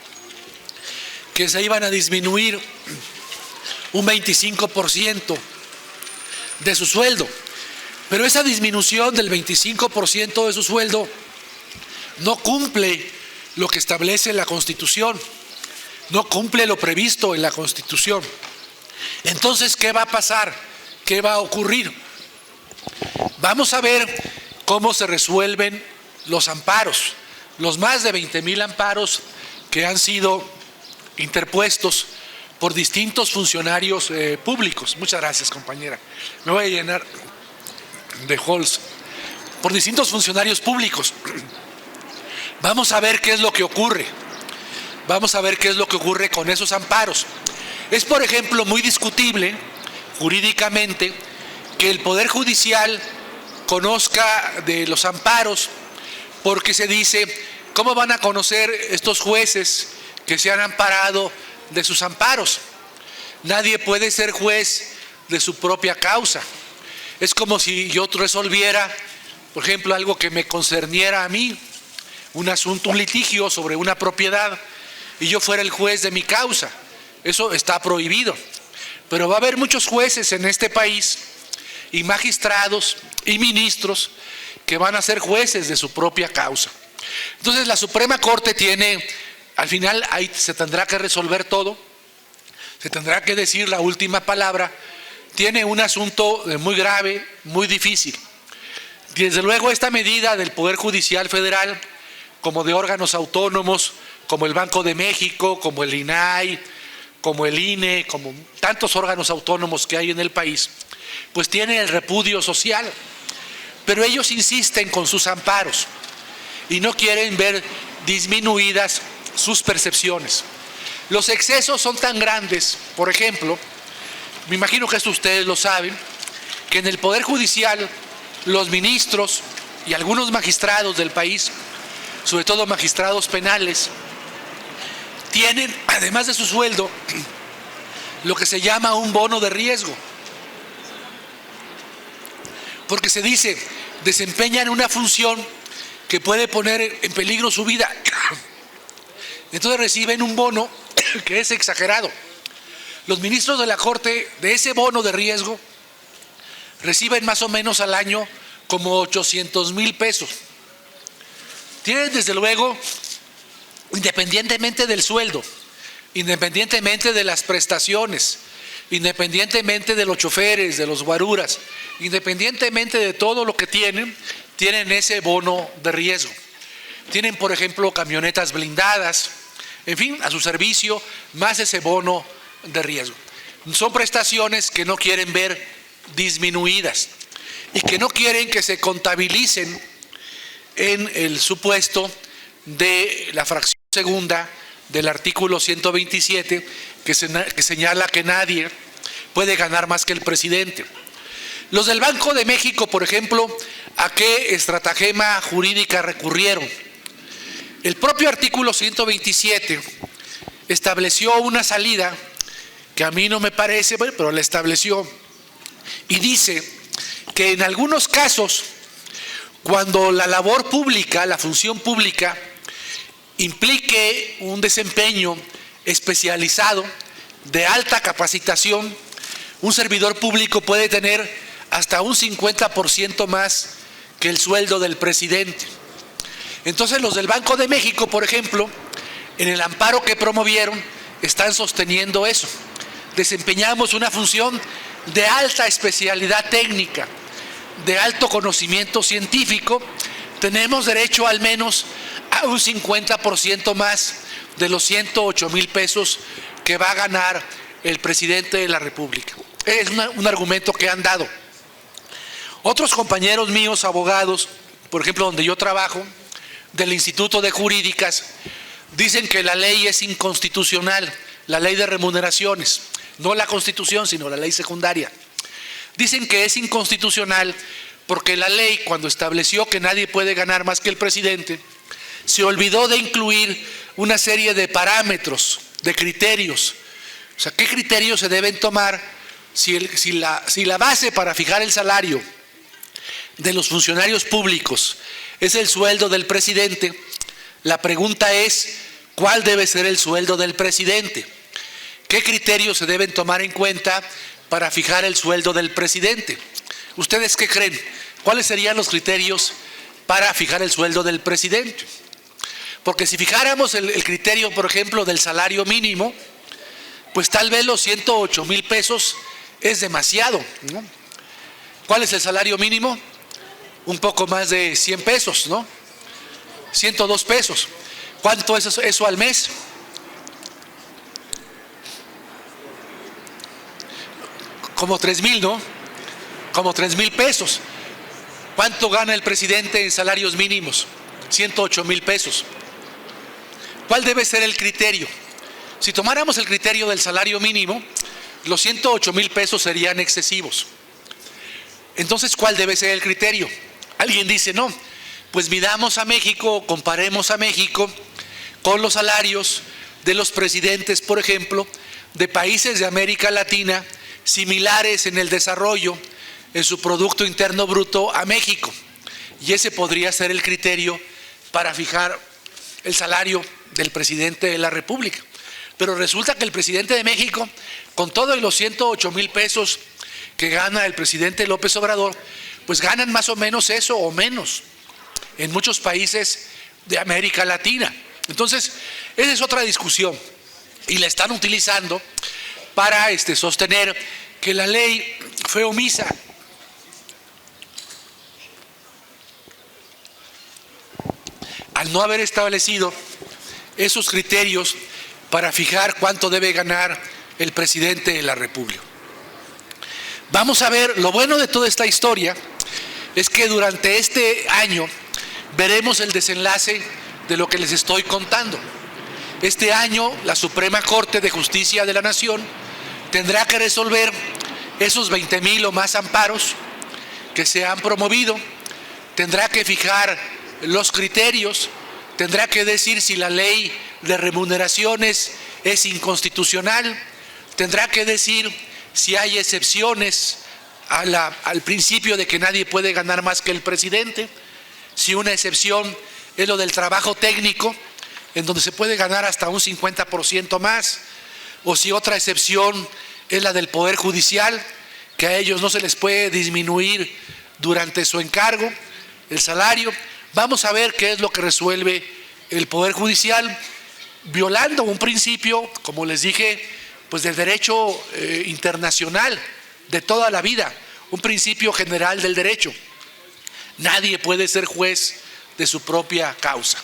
que se iban a disminuir un 25% de su sueldo. Pero esa disminución del 25% de su sueldo no cumple lo que establece la Constitución, no cumple lo previsto en la Constitución. Entonces, ¿qué va a pasar? ¿Qué va a ocurrir? Vamos a ver cómo se resuelven los amparos, los más de 20,000 amparos que han sido interpuestos por distintos funcionarios públicos. Muchas gracias, compañera. Me voy a llenar de halls. Por distintos funcionarios públicos. Vamos a ver qué es lo que ocurre. Vamos a ver qué es lo que ocurre con esos amparos. Es, por ejemplo, muy discutible jurídicamente que el Poder Judicial conozca de los amparos, porque se dice, ¿cómo van a conocer estos jueces que se han amparado de sus amparos? Nadie puede ser juez de su propia causa. Es como si yo resolviera, por ejemplo, algo que me concerniera a mí, un asunto, un litigio sobre una propiedad, y yo fuera el juez de mi causa. Eso está prohibido. Pero va a haber muchos jueces en este país, y magistrados y ministros, que van a ser jueces de su propia causa. Entonces la Suprema Corte tiene, al final ahí se tendrá que resolver todo, se tendrá que decir la última palabra. Tiene un asunto muy grave, muy difícil. Desde luego, esta medida del Poder Judicial Federal, como de órganos autónomos, como el Banco de México, como el INAI, como el INE, como tantos órganos autónomos que hay en el país, pues tiene el repudio social. Pero ellos insisten con sus amparos y no quieren ver disminuidas sus percepciones. Los excesos son tan grandes, por ejemplo, me imagino que esto ustedes lo saben, que en el Poder Judicial los ministros y algunos magistrados del país, sobre todo magistrados penales, tienen, además de su sueldo, lo que se llama un bono de riesgo. Porque se dice, desempeñan una función que puede poner en peligro su vida. Entonces reciben un bono que es exagerado. Los ministros de la Corte, de ese bono de riesgo, reciben más o menos al año como 800,000 pesos. Tienen, desde luego, independientemente del sueldo, independientemente de las prestaciones, independientemente de los choferes, de los guaruras, independientemente de todo lo que tienen ese bono de riesgo. Tienen, por ejemplo, camionetas blindadas, en fin, a su servicio, más ese bono de riesgo. Son prestaciones que no quieren ver disminuidas y que no quieren que se contabilicen en el supuesto de la fracción segunda del artículo 127, que señala que nadie puede ganar más que el presidente. Los del Banco de México, por ejemplo, ¿a qué estratagema jurídica recurrieron? El propio artículo 127 estableció una salida que a mí no me parece, pero la estableció, y dice que en algunos casos, cuando la labor pública, la función pública, implique un desempeño especializado de alta capacitación, un servidor público puede tener hasta un 50% más que el sueldo del presidente. Entonces los del Banco de México, por ejemplo, en el amparo que promovieron, están sosteniendo eso. Desempeñamos una función de alta especialidad técnica, de alto conocimiento científico, tenemos derecho al menos a un 50% más de los 108,000 pesos que va a ganar el presidente de la República. Es un argumento que han dado. Otros compañeros míos, abogados, por ejemplo, donde yo trabajo, del Instituto de Jurídicas, dicen que la ley es inconstitucional, la ley de remuneraciones, no la Constitución, sino la ley secundaria. Dicen que es inconstitucional porque la ley, cuando estableció que nadie puede ganar más que el presidente, se olvidó de incluir una serie de parámetros, de criterios. O sea, ¿qué criterios se deben tomar si la base para fijar el salario de los funcionarios públicos es el sueldo del presidente? La pregunta es, ¿cuál debe ser el sueldo del presidente? ¿Qué criterios se deben tomar en cuenta para fijar el sueldo del presidente? ¿Ustedes qué creen? ¿Cuáles serían los criterios para fijar el sueldo del presidente? Porque si fijáramos el criterio, por ejemplo, del salario mínimo, pues tal vez los 108,000 pesos es demasiado, ¿no? ¿Cuál es el salario mínimo? Un poco más de 100 pesos, ¿no? 102 pesos. ¿Cuánto es eso al mes? Como 3,000, ¿no? Como 3,000 pesos. ¿Cuánto gana el presidente en salarios mínimos? 108,000 pesos. ¿Cuál debe ser el criterio? Si tomáramos el criterio del salario mínimo, los 108,000 pesos serían excesivos. Entonces, ¿cuál debe ser el criterio? Alguien dice, no, pues midamos a México, comparemos a México con los salarios de los presidentes, por ejemplo, de países de América Latina similares en el desarrollo, en su Producto Interno Bruto a México. Y ese podría ser el criterio para fijar el salario del presidente de la República. Pero resulta que el presidente de México, con todos los 108,000 pesos que gana el presidente López Obrador, pues ganan más o menos eso o menos en muchos países de América Latina. Entonces, esa es otra discusión y la están utilizando para sostener que la ley fue omisa. Al no haber establecido esos criterios para fijar cuánto debe ganar el presidente de la República. Vamos a ver, lo bueno de toda esta historia es que durante este año veremos el desenlace de lo que les estoy contando. Este año la Suprema Corte de Justicia de la Nación tendrá que resolver esos 20,000 o más amparos que se han promovido, tendrá que fijar los criterios, tendrá que decir si la ley de remuneraciones es inconstitucional, tendrá que decir si hay excepciones al principio de que nadie puede ganar más que el presidente, si una excepción es lo del trabajo técnico, en donde se puede ganar hasta un 50% más, o si otra excepción es la del Poder Judicial, que a ellos no se les puede disminuir durante su encargo el salario. Vamos a ver qué es lo que resuelve el Poder Judicial, violando un principio, como les dije, pues del derecho internacional de toda la vida, un principio general del derecho. Nadie puede ser juez de su propia causa.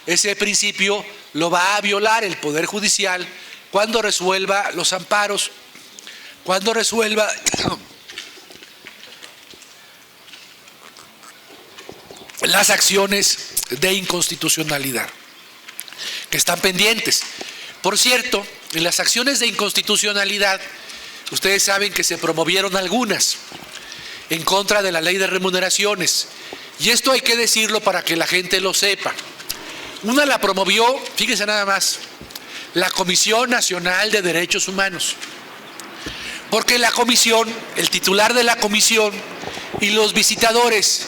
Ese principio lo va a violar el Poder Judicial cuando resuelva los amparos, cuando resuelva las acciones de inconstitucionalidad que están pendientes. Por cierto, en las acciones de inconstitucionalidad, ustedes saben que se promovieron algunas en contra de la ley de remuneraciones, y esto hay que decirlo para que la gente lo sepa. Una la promovió, fíjense nada más, la Comisión Nacional de Derechos Humanos, porque la comisión, el titular de la comisión y los visitadores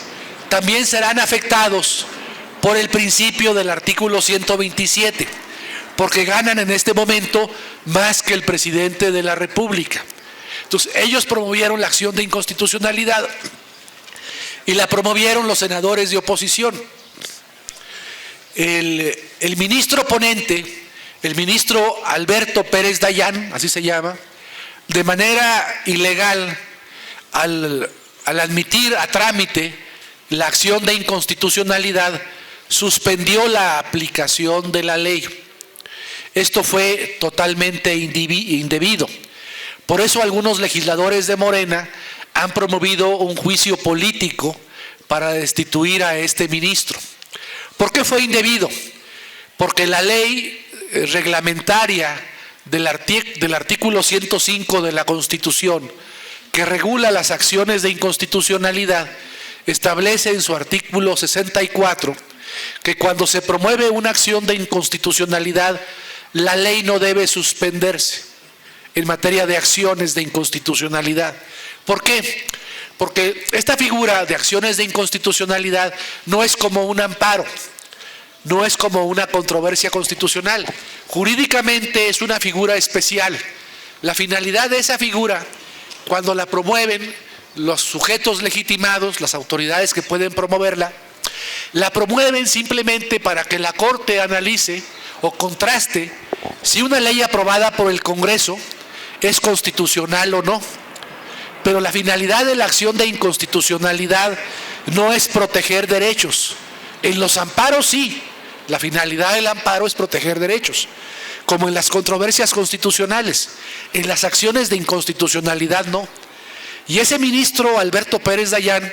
también serán afectados por el principio del artículo 127, porque ganan en este momento más que el presidente de la República. Entonces, ellos promovieron la acción de inconstitucionalidad y la promovieron los senadores de oposición. El ministro ponente, el ministro Alberto Pérez Dayán, así se llama, de manera ilegal, al admitir a trámite la acción de inconstitucionalidad, suspendió la aplicación de la ley. Esto fue totalmente indebido. Por eso algunos legisladores de Morena han promovido un juicio político para destituir a este ministro. ¿Por qué fue indebido? Porque la ley reglamentaria del artículo 105 de la Constitución, que regula las acciones de inconstitucionalidad, establece en su artículo 64 que cuando se promueve una acción de inconstitucionalidad, la ley no debe suspenderse en materia de acciones de inconstitucionalidad. ¿Por qué? Porque esta figura de acciones de inconstitucionalidad no es como un amparo, no es como una controversia constitucional. Jurídicamente es una figura especial. La finalidad de esa figura, cuando la promueven los sujetos legitimados, las autoridades que pueden promoverla, la promueven simplemente para que la Corte analice o contraste si una ley aprobada por el Congreso es constitucional o no. Pero la finalidad de la acción de inconstitucionalidad no es proteger derechos. En los amparos sí, la finalidad del amparo es proteger derechos, como en las controversias constitucionales. En las acciones de inconstitucionalidad no. Y ese ministro Alberto Pérez Dayán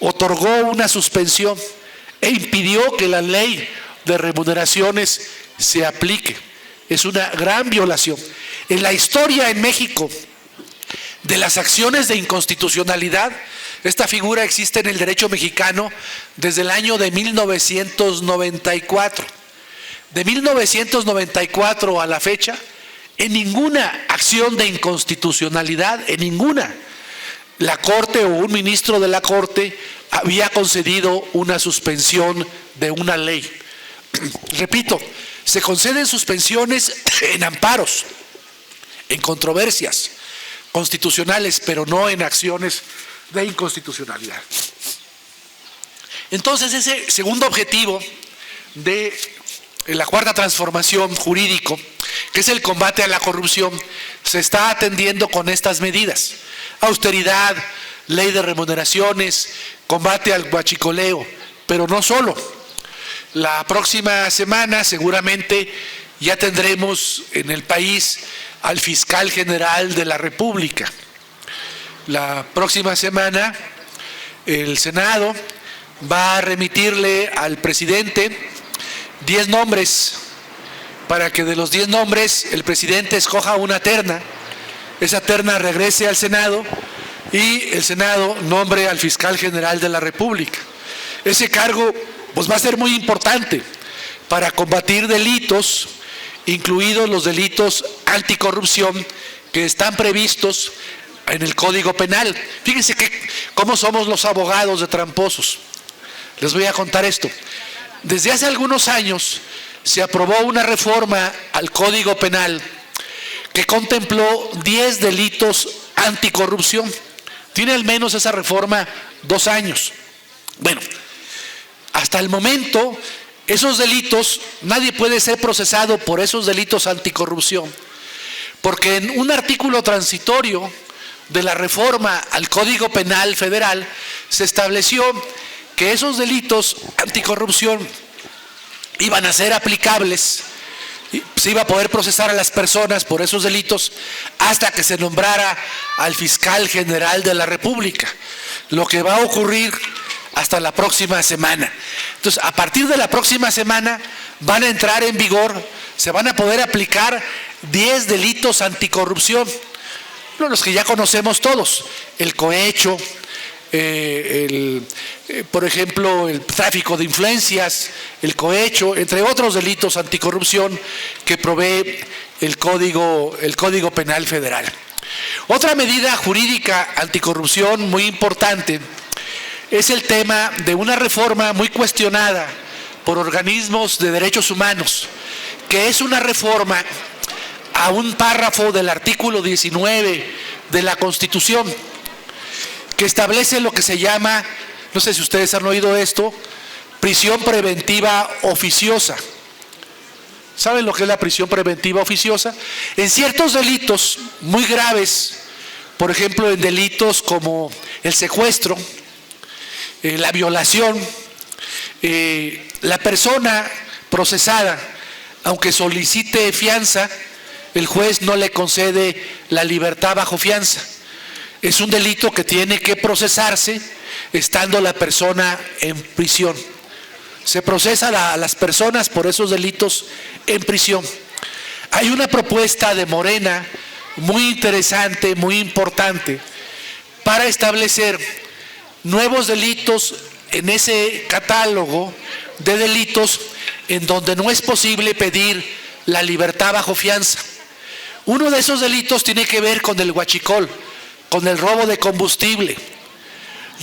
otorgó una suspensión e impidió que la ley de remuneraciones se aplique. Es una gran violación. En la historia en México de las acciones de inconstitucionalidad, esta figura existe en el derecho mexicano desde el año de 1994. De 1994 a la fecha, en ninguna acción de inconstitucionalidad, en ninguna, la Corte o un ministro de la Corte había concedido una suspensión de una ley. Repito, se conceden suspensiones en amparos, en controversias constitucionales, pero no en acciones de inconstitucionalidad. Entonces, ese segundo objetivo de la cuarta transformación jurídico, que es el combate a la corrupción, se está atendiendo con estas medidas: austeridad, ley de remuneraciones, combate al huachicoleo, pero no solo. La próxima semana seguramente ya tendremos en el país al fiscal general de la República. La próxima semana el Senado va a remitirle al presidente 10 nombres para que de los 10 nombres el presidente escoja una terna. Esa terna regrese al Senado y el Senado nombre al fiscal general de la República. Ese cargo pues va a ser muy importante para combatir delitos, incluidos los delitos anticorrupción que están previstos en el Código Penal. Fíjense cómo somos los abogados de tramposos. Les voy a contar esto. Desde hace algunos años se aprobó una reforma al Código Penal que contempló 10 delitos anticorrupción. Tiene al menos esa reforma 2 años. Bueno, hasta el momento esos delitos, nadie puede ser procesado por esos delitos anticorrupción, porque en un artículo transitorio de la reforma al Código Penal Federal se estableció que esos delitos anticorrupción iban a ser aplicables, se iba a poder procesar a las personas por esos delitos hasta que se nombrara al fiscal general de la República, lo que va a ocurrir hasta la próxima semana. Entonces, a partir de la próxima semana van a entrar en vigor, se van a poder aplicar 10 delitos anticorrupción, los que ya conocemos todos: el cohecho, por ejemplo, el tráfico de influencias, el cohecho, entre otros delitos anticorrupción que provee el Código Penal Federal. Otra medida jurídica anticorrupción muy importante es el tema de una reforma muy cuestionada por organismos de derechos humanos, que es una reforma a un párrafo del artículo 19 de la Constitución, que establece lo que se llama, no sé si ustedes han oído esto, prisión preventiva oficiosa. ¿Saben lo que es la prisión preventiva oficiosa? En ciertos delitos muy graves, por ejemplo, en delitos como el secuestro, la violación, la persona procesada, aunque solicite fianza, el juez no le concede la libertad bajo fianza. Es un delito que tiene que procesarse estando la persona en prisión. Se procesa a las personas por esos delitos en prisión. Hay una propuesta de Morena muy interesante, muy importante, para establecer nuevos delitos en ese catálogo de delitos en donde no es posible pedir la libertad bajo fianza. Uno de esos delitos tiene que ver con el huachicol, con el robo de combustible,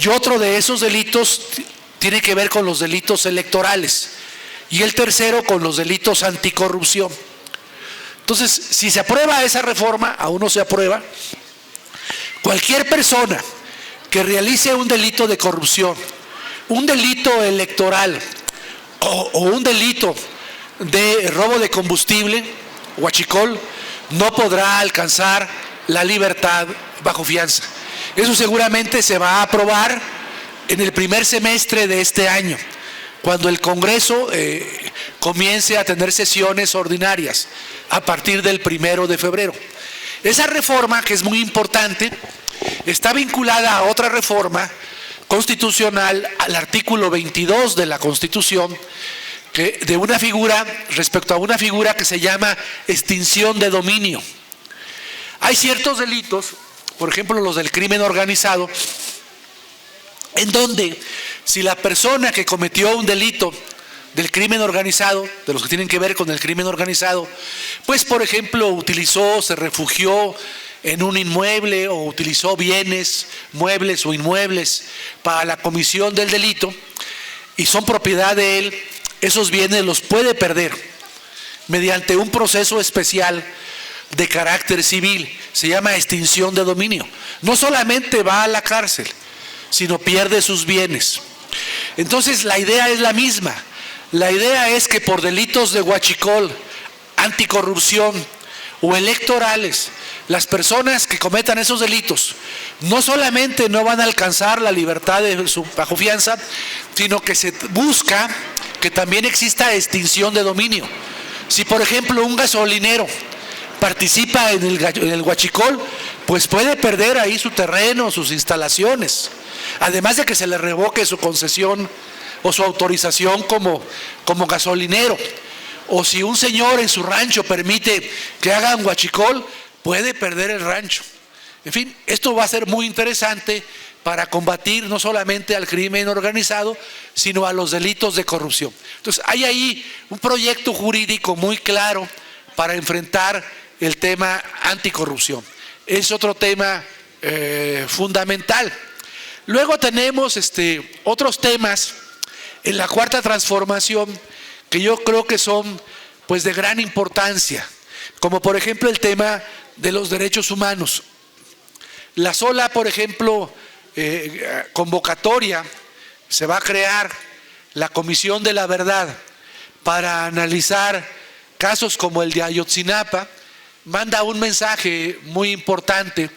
y otro de esos delitos tiene que ver con los delitos electorales, y el tercero con los delitos anticorrupción. Entonces, si se aprueba esa reforma, aún no se aprueba, cualquier persona que realice un delito de corrupción, un delito electoral o un delito de robo de combustible, huachicol, no podrá alcanzar la libertad bajo fianza. Eso seguramente se va a aprobar en el primer semestre de este año, cuando el Congreso comience a tener sesiones ordinarias a partir del 1 de febrero. Esa reforma, que es muy importante, está vinculada a otra reforma constitucional, al artículo 22 de la Constitución, de una figura, respecto a una figura que se llama extinción de dominio. Hay ciertos delitos, por ejemplo los del crimen organizado, en donde si la persona que cometió un delito del crimen organizado, de los que tienen que ver con el crimen organizado, pues por ejemplo utilizó, se refugió en un inmueble o utilizó bienes, muebles o inmuebles para la comisión del delito y son propiedad de él, esos bienes los puede perder mediante un proceso especial de carácter civil, se llama extinción de dominio. No solamente va a la cárcel, sino pierde sus bienes. Entonces la idea es la misma. La idea es que por delitos de huachicol, anticorrupción o electorales, las personas que cometan esos delitos no solamente no van a alcanzar la libertad bajo fianza, sino que se busca que también exista extinción de dominio. Si por ejemplo un gasolinero participa en el huachicol, pues puede perder ahí su terreno, sus instalaciones, además de que se le revoque su concesión o su autorización como gasolinero. O si un señor en su rancho permite que hagan huachicol, puede perder el rancho. En fin, esto va a ser muy interesante para combatir no solamente al crimen organizado, sino a los delitos de corrupción. Entonces, hay ahí un proyecto jurídico muy claro para enfrentar el tema anticorrupción. Es otro tema fundamental. Luego tenemos otros temas en la cuarta transformación que yo creo que son pues de gran importancia, como por ejemplo el tema de los derechos humanos. La sola, por ejemplo, convocatoria, se va a crear la Comisión de la Verdad para analizar casos como el de Ayotzinapa, manda un mensaje muy importante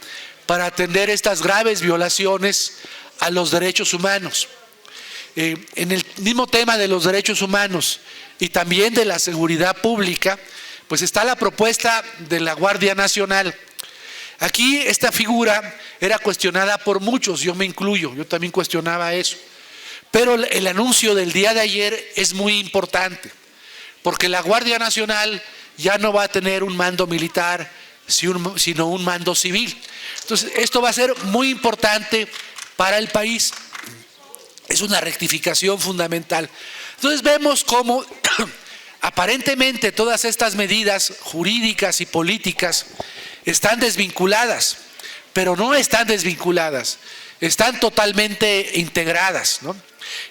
para atender estas graves violaciones a los derechos humanos. En el mismo tema de los derechos humanos y también de la seguridad pública, pues está la propuesta de la Guardia Nacional. Aquí esta figura era cuestionada por muchos, yo me incluyo, yo también cuestionaba eso. Pero el anuncio del día de ayer es muy importante, porque la Guardia Nacional ya no va a tener un mando militar, sino un mando civil. Entonces, esto va a ser muy importante para el país. Es una rectificación fundamental. Entonces, vemos cómo aparentemente todas estas medidas jurídicas y políticas están desvinculadas, pero no están desvinculadas, están totalmente integradas, ¿no?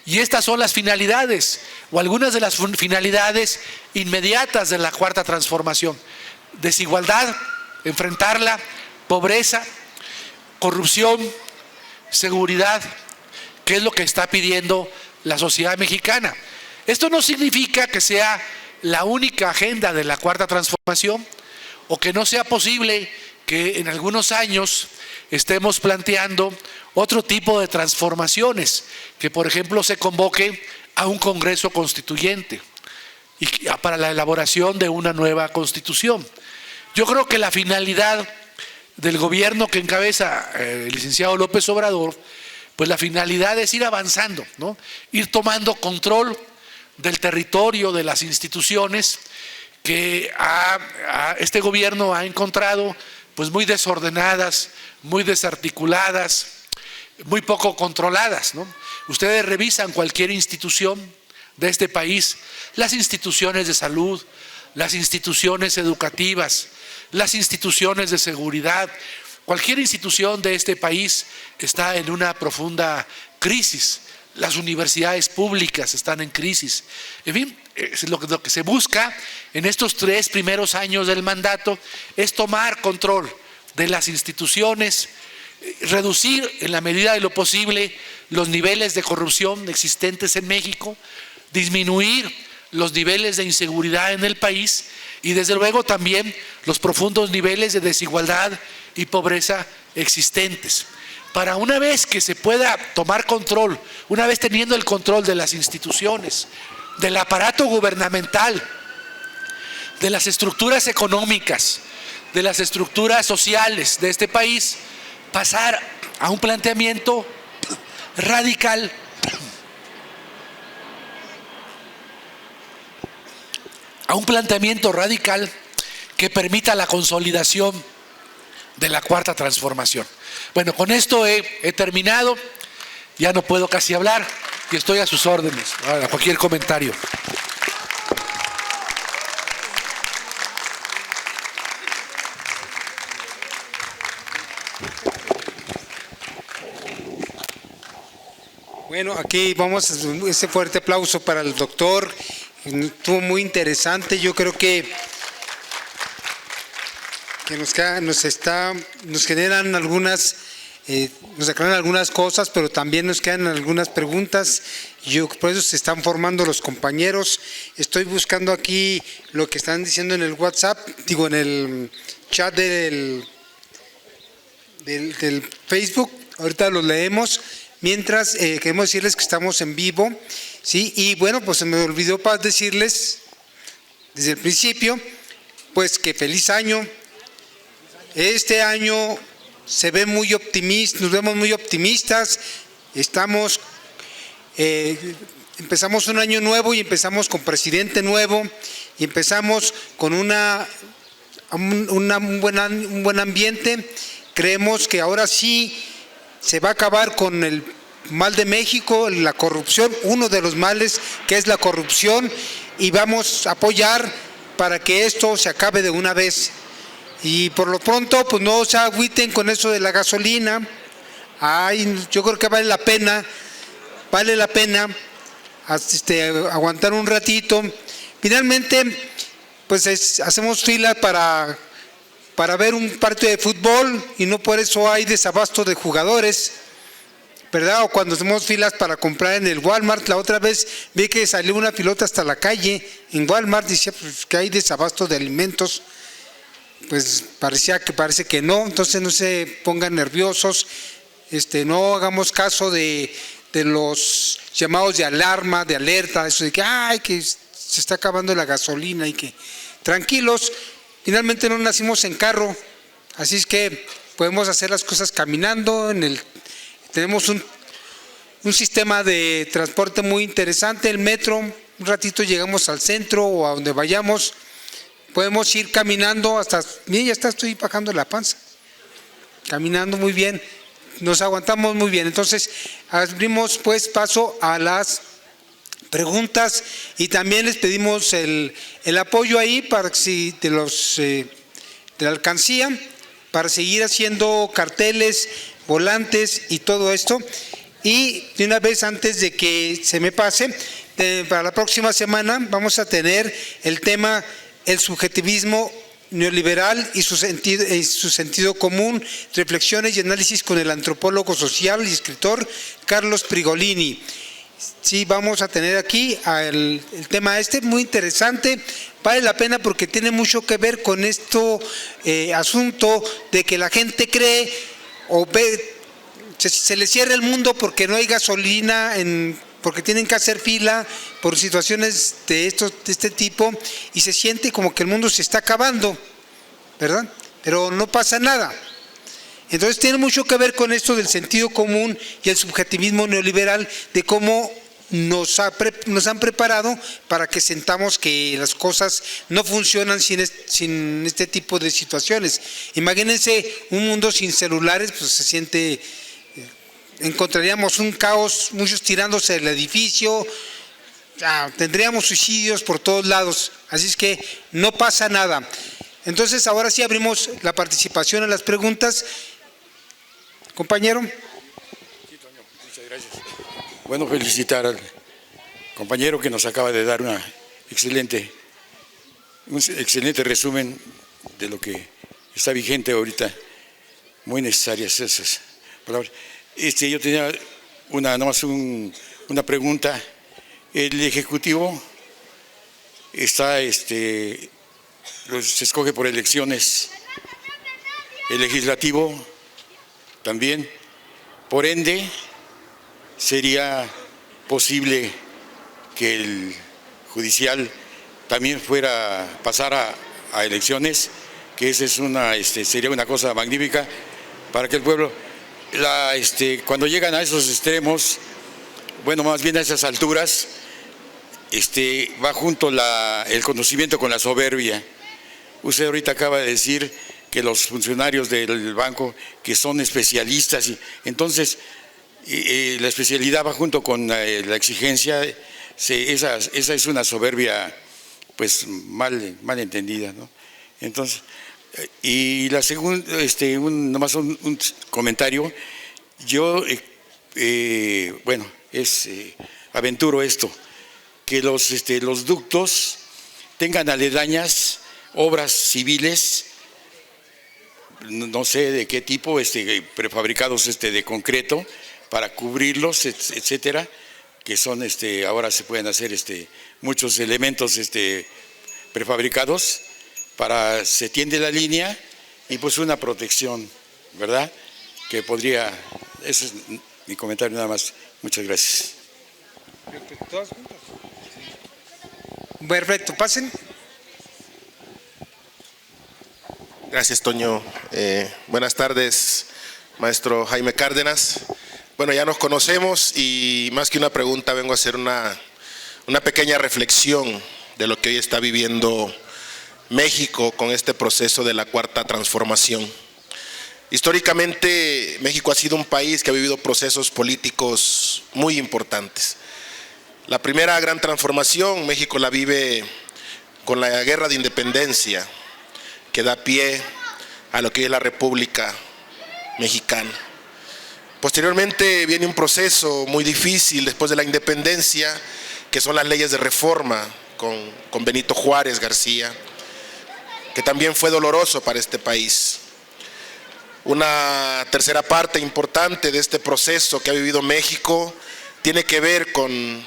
Y estas son las finalidades, o algunas de las finalidades inmediatas de la Cuarta Transformación: desigualdad, enfrentarla, pobreza, corrupción, seguridad, que es lo que está pidiendo la sociedad mexicana. Esto no significa que sea la única agenda de la Cuarta Transformación, o que no sea posible que en algunos años estemos planteando otro tipo de transformaciones, que por ejemplo se convoque a un Congreso Constituyente y para la elaboración de una nueva Constitución. Yo creo que la finalidad del gobierno que encabeza el licenciado López Obrador, pues la finalidad es ir avanzando, ¿no? Ir tomando control del territorio, de las instituciones que este gobierno ha encontrado pues muy desordenadas, muy desarticuladas, muy poco controladas, ¿no? Ustedes revisan cualquier institución de este país, las instituciones de salud, las instituciones educativas, las instituciones de seguridad, cualquier institución de este país está en una profunda crisis. Las universidades públicas están en crisis. En fin, lo que se busca en estos 3 primeros años del mandato es tomar control de las instituciones, reducir en la medida de lo posible los niveles de corrupción existentes en México, disminuir los niveles de inseguridad en el país y desde luego también los profundos niveles de desigualdad y pobreza existentes. Para una vez que se pueda tomar control, una vez teniendo el control de las instituciones, del aparato gubernamental, de las estructuras económicas, de las estructuras sociales de este país, pasar a un planteamiento radical que permita la consolidación de la Cuarta Transformación. Bueno, con esto he terminado, ya no puedo casi hablar y estoy a sus órdenes, a cualquier comentario. Bueno, aquí vamos, ese fuerte aplauso para el doctor, estuvo muy interesante. Yo creo que nos generan algunas, nos aclaran algunas cosas, pero también nos quedan algunas preguntas. Por eso se están formando los compañeros. Estoy buscando aquí lo que están diciendo en el WhatsApp, en el chat del Facebook. Ahorita los leemos. Mientras, queremos decirles que estamos en vivo, ¿sí? Y bueno, pues se me olvidó para decirles desde el principio, pues que feliz año. Este año se ve muy optimista, nos vemos muy optimistas. Empezamos un año nuevo y empezamos con presidente nuevo y empezamos con un buen ambiente. Creemos que ahora sí se va a acabar con el mal de México, la corrupción, uno de los males que es la corrupción, y vamos a apoyar para que esto se acabe de una vez. Y por lo pronto, pues no se agüiten con eso de la gasolina. Yo creo que vale la pena aguantar un ratito. Finalmente, pues hacemos fila para ver un partido de fútbol y no por eso hay desabasto de jugadores, ¿verdad? O cuando hacemos filas para comprar en el Walmart. La otra vez vi que salió una filota hasta la calle en Walmart, decía pues, que hay desabasto de alimentos. pues parece que no, entonces no se pongan nerviosos, no hagamos caso de los llamados de alarma, de alerta, eso de que que se está acabando la gasolina y que tranquilos, finalmente no nacimos en carro, así es que podemos hacer las cosas caminando, tenemos un sistema de transporte muy interesante, el metro, un ratito llegamos al centro o a donde vayamos, podemos ir caminando hasta, miren, estoy bajando la panza, caminando muy bien, nos aguantamos muy bien. Entonces, abrimos pues paso a las preguntas y también les pedimos el apoyo ahí para que de la alcancía, para seguir haciendo carteles, volantes y todo esto. Y de una vez, antes de que se me pase, para la próxima semana vamos a tener el tema el subjetivismo neoliberal y su sentido común, reflexiones y análisis con el antropólogo social y escritor Carlos Prigolini. Sí, vamos a tener aquí el tema muy interesante, vale la pena porque tiene mucho que ver con asunto de que la gente cree o ve, se le cierra el mundo porque no hay gasolina, porque tienen que hacer fila por situaciones de este tipo y se siente como que el mundo se está acabando, ¿verdad? Pero no pasa nada. Entonces tiene mucho que ver con esto del sentido común y el subjetivismo neoliberal, de cómo nos han preparado para que sentamos que las cosas no funcionan sin este tipo de situaciones. Imagínense un mundo sin celulares, pues se siente... encontraríamos un caos, muchos tirándose del edificio, tendríamos suicidios por todos lados, así es que no pasa nada. Entonces ahora sí abrimos la participación a las preguntas. Compañero. Sí, Toño, muchas gracias. Bueno, felicitar al compañero que nos acaba de dar un excelente resumen de lo que está vigente ahorita. Muy necesarias esas palabras. Yo tenía una pregunta. El Ejecutivo se escoge por elecciones, el Legislativo también, por ende sería posible que el Judicial también pasara a elecciones, que esa sería una cosa magnífica para que el pueblo... cuando llegan a esos extremos, bueno, más bien a esas alturas, va junto el conocimiento con la soberbia. Usted ahorita acaba de decir que los funcionarios del banco que son especialistas, y entonces la especialidad va junto con la exigencia, esa es una soberbia pues mal entendida, ¿no? Entonces, y la segunda, nomás un comentario. Yo, aventuro esto, que los ductos tengan aledañas obras civiles, no sé de qué tipo, prefabricados de concreto, para cubrirlos, etcétera, que son, ahora se pueden hacer muchos elementos prefabricados, se tiende la línea y pues una protección, ¿verdad? Que podría, ese es mi comentario nada más. Muchas gracias. Perfecto, pasen. Gracias, Toño. Buenas tardes, maestro Jaime Cárdenas. Bueno, ya nos conocemos y más que una pregunta vengo a hacer una pequeña reflexión de lo que hoy está viviendo México con este proceso de la Cuarta Transformación. Históricamente, México ha sido un país que ha vivido procesos políticos muy importantes. La primera gran transformación, México la vive con la Guerra de Independencia, que da pie a lo que es la República Mexicana. Posteriormente viene un proceso muy difícil después de la independencia, que son las leyes de reforma con Benito Juárez García, que también fue doloroso para este país. Una tercera parte importante de este proceso que ha vivido México tiene que ver con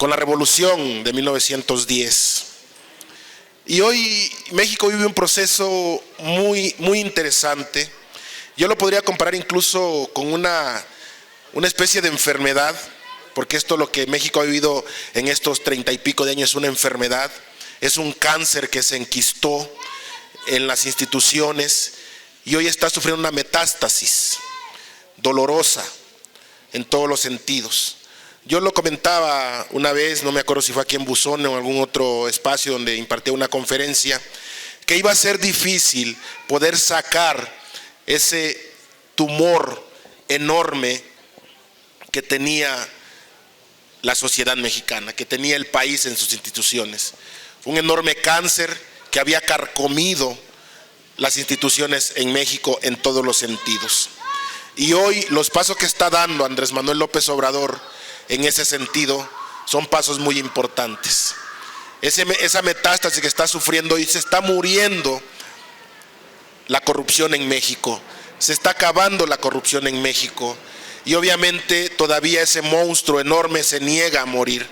la revolución de 1910. Y hoy México vive un proceso muy interesante. Yo lo podría comparar incluso con una especie de enfermedad, porque esto lo que México ha vivido en estos 30 y pico de años es una enfermedad, es un cáncer que se enquistó en las instituciones y hoy está sufriendo una metástasis dolorosa en todos los sentidos. Yo lo comentaba una vez, no me acuerdo si fue aquí en Buzón o en algún otro espacio donde impartía una conferencia, que iba a ser difícil poder sacar ese tumor enorme que tenía la sociedad mexicana, que tenía el país en sus instituciones. Un enorme cáncer que había carcomido las instituciones en México en todos los sentidos. Y hoy los pasos que está dando Andrés Manuel López Obrador en ese sentido son pasos muy importantes. Esa metástasis que está sufriendo y se está muriendo la corrupción en México, se está acabando la corrupción en México y obviamente todavía ese monstruo enorme se niega a morir,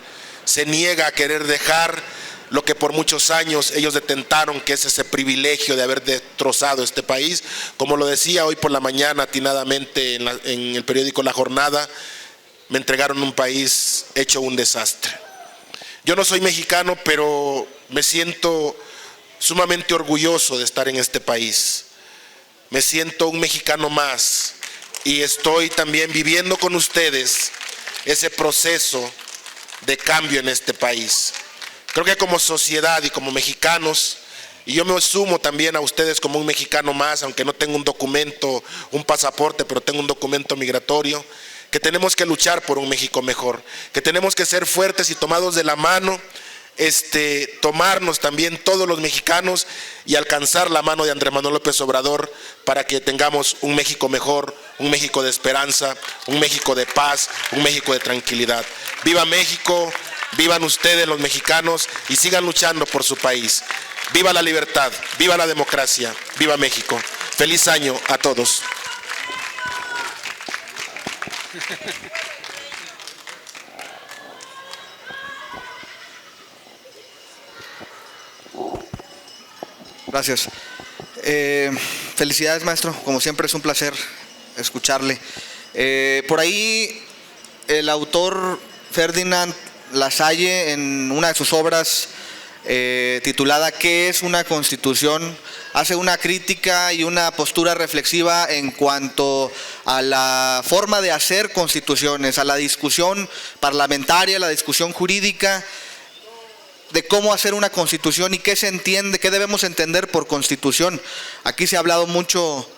se niega a querer dejar lo que por muchos años ellos detentaron, que es ese privilegio de haber destrozado este país. Como lo decía hoy por la mañana atinadamente en el periódico La Jornada, me entregaron un país hecho un desastre. Yo no soy mexicano, pero me siento sumamente orgulloso de estar en este país. Me siento un mexicano más y estoy también viviendo con ustedes ese proceso de cambio en este país. Creo que como sociedad y como mexicanos, y yo me sumo también a ustedes como un mexicano más, aunque no tengo un documento, un pasaporte, pero tengo un documento migratorio, que tenemos que luchar por un México mejor, que tenemos que ser fuertes y tomados de la mano, tomarnos también todos los mexicanos y alcanzar la mano de Andrés Manuel López Obrador para que tengamos un México mejor, un México de esperanza, un México de paz, un México de tranquilidad. ¡Viva México! Vivan ustedes los mexicanos y sigan luchando por su país. Viva la libertad, viva la democracia, viva México. Feliz año a todos. Gracias. Felicidades, maestro. Como siempre es un placer escucharle. Por ahí el autor Ferdinand Lasalle, en una de sus obras titulada ¿Qué es una constitución?, hace una crítica y una postura reflexiva en cuanto a la forma de hacer constituciones, a la discusión parlamentaria, la discusión jurídica de cómo hacer una constitución y qué se entiende, qué debemos entender por constitución. Aquí se ha hablado mucho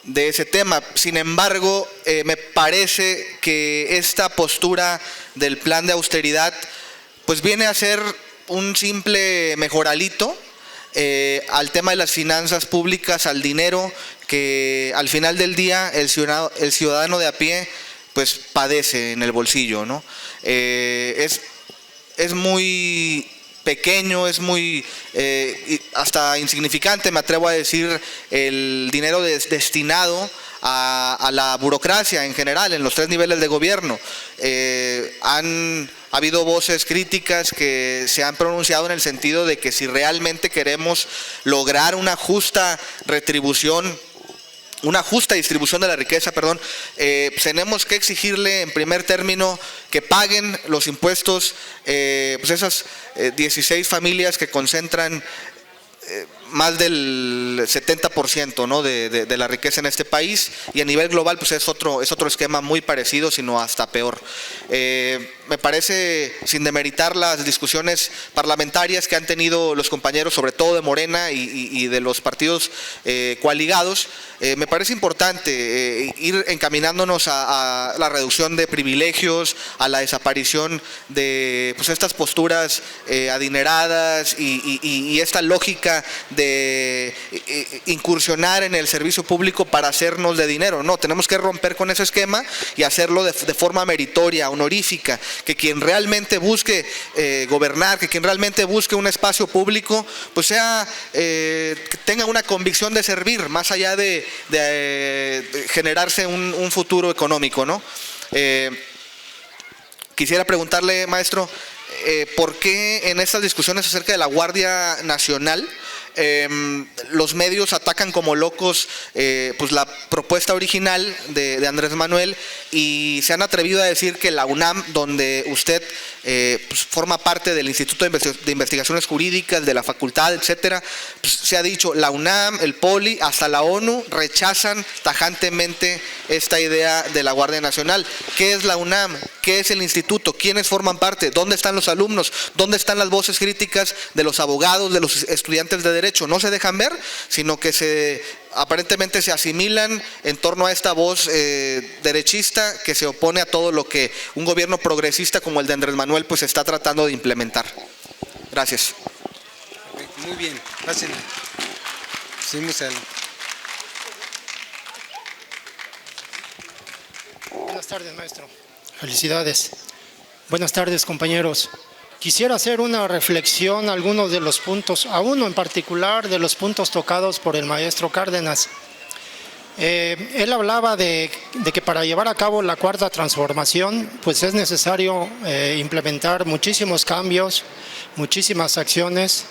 de ese tema. Sin embargo, me parece que esta postura del plan de austeridad pues viene a ser un simple mejoralito al tema de las finanzas públicas, al dinero que al final del día el ciudadano de a pie pues padece en el bolsillo, ¿no? Es muy pequeño, es muy hasta insignificante, me atrevo a decir, el dinero destinado a la burocracia en general, en los 3 niveles de gobierno. Ha habido voces críticas que se han pronunciado en el sentido de que si realmente queremos lograr una justa retribución, una justa distribución de la riqueza, tenemos que exigirle en primer término que paguen los impuestos pues esas 16 familias que concentran más del 70%, ¿no?, de la riqueza en este país, y a nivel global pues es otro esquema muy parecido, sino hasta peor. Me parece, sin demeritar las discusiones parlamentarias que han tenido los compañeros, sobre todo de Morena y de los partidos coaligados, me parece importante ir encaminándonos a la reducción de privilegios, a la desaparición de pues estas posturas adineradas y esta lógica de incursionar en el servicio público para hacernos de dinero. No, tenemos que romper con ese esquema y hacerlo de forma meritoria, honorífica, que quien realmente busque gobernar, que quien realmente busque un espacio público, pues que tenga una convicción de servir, más allá de generarse un futuro económico, ¿no? Quisiera preguntarle, maestro, por qué en estas discusiones acerca de la Guardia Nacional los medios atacan como locos pues la propuesta original de Andrés Manuel, y se han atrevido a decir que la UNAM, donde usted pues forma parte del Instituto de Investigaciones Jurídicas, de la facultad, etcétera, pues se ha dicho, la UNAM, el POLI, hasta la ONU rechazan tajantemente esta idea de la Guardia Nacional. ¿Qué es la UNAM? ¿Qué es el instituto? ¿Quiénes forman parte? ¿Dónde están los alumnos? ¿Dónde están las voces críticas de los abogados, de los estudiantes de Derecho? No se dejan ver, sino que aparentemente se asimilan en torno a esta voz derechista que se opone a todo lo que un gobierno progresista como el de Andrés Manuel pues está tratando de implementar. Gracias. Muy bien, pásenle. Seguimos adelante. Buenas tardes, maestro. Felicidades. Buenas tardes, compañeros. Quisiera hacer una reflexión a algunos de los puntos, a uno en particular de los puntos tocados por el maestro Cárdenas. Él hablaba de que para llevar a cabo la cuarta transformación, pues es necesario implementar muchísimos cambios, muchísimas acciones,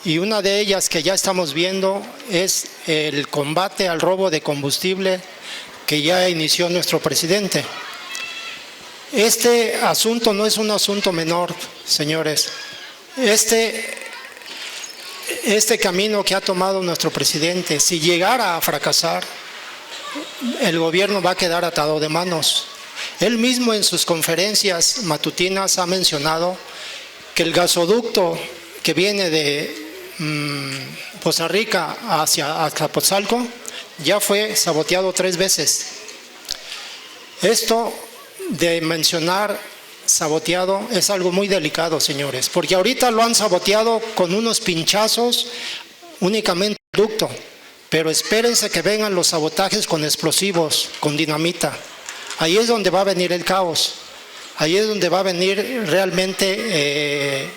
y una de ellas que ya estamos viendo es el combate al robo de combustible que ya inició nuestro presidente. Este asunto no es un asunto menor, señores. Este camino que ha tomado nuestro presidente, si llegara a fracasar, el gobierno va a quedar atado de manos. Él mismo en sus conferencias matutinas ha mencionado que el gasoducto que viene de Poza Rica hacia Azcapotzalco ya fue saboteado 3 veces. Esto de mencionar saboteado es algo muy delicado, señores, porque ahorita lo han saboteado con unos pinchazos únicamente el ducto, pero espérense que vengan los sabotajes con explosivos, con dinamita. Ahí es donde va a venir el caos, ahí es donde va a venir realmente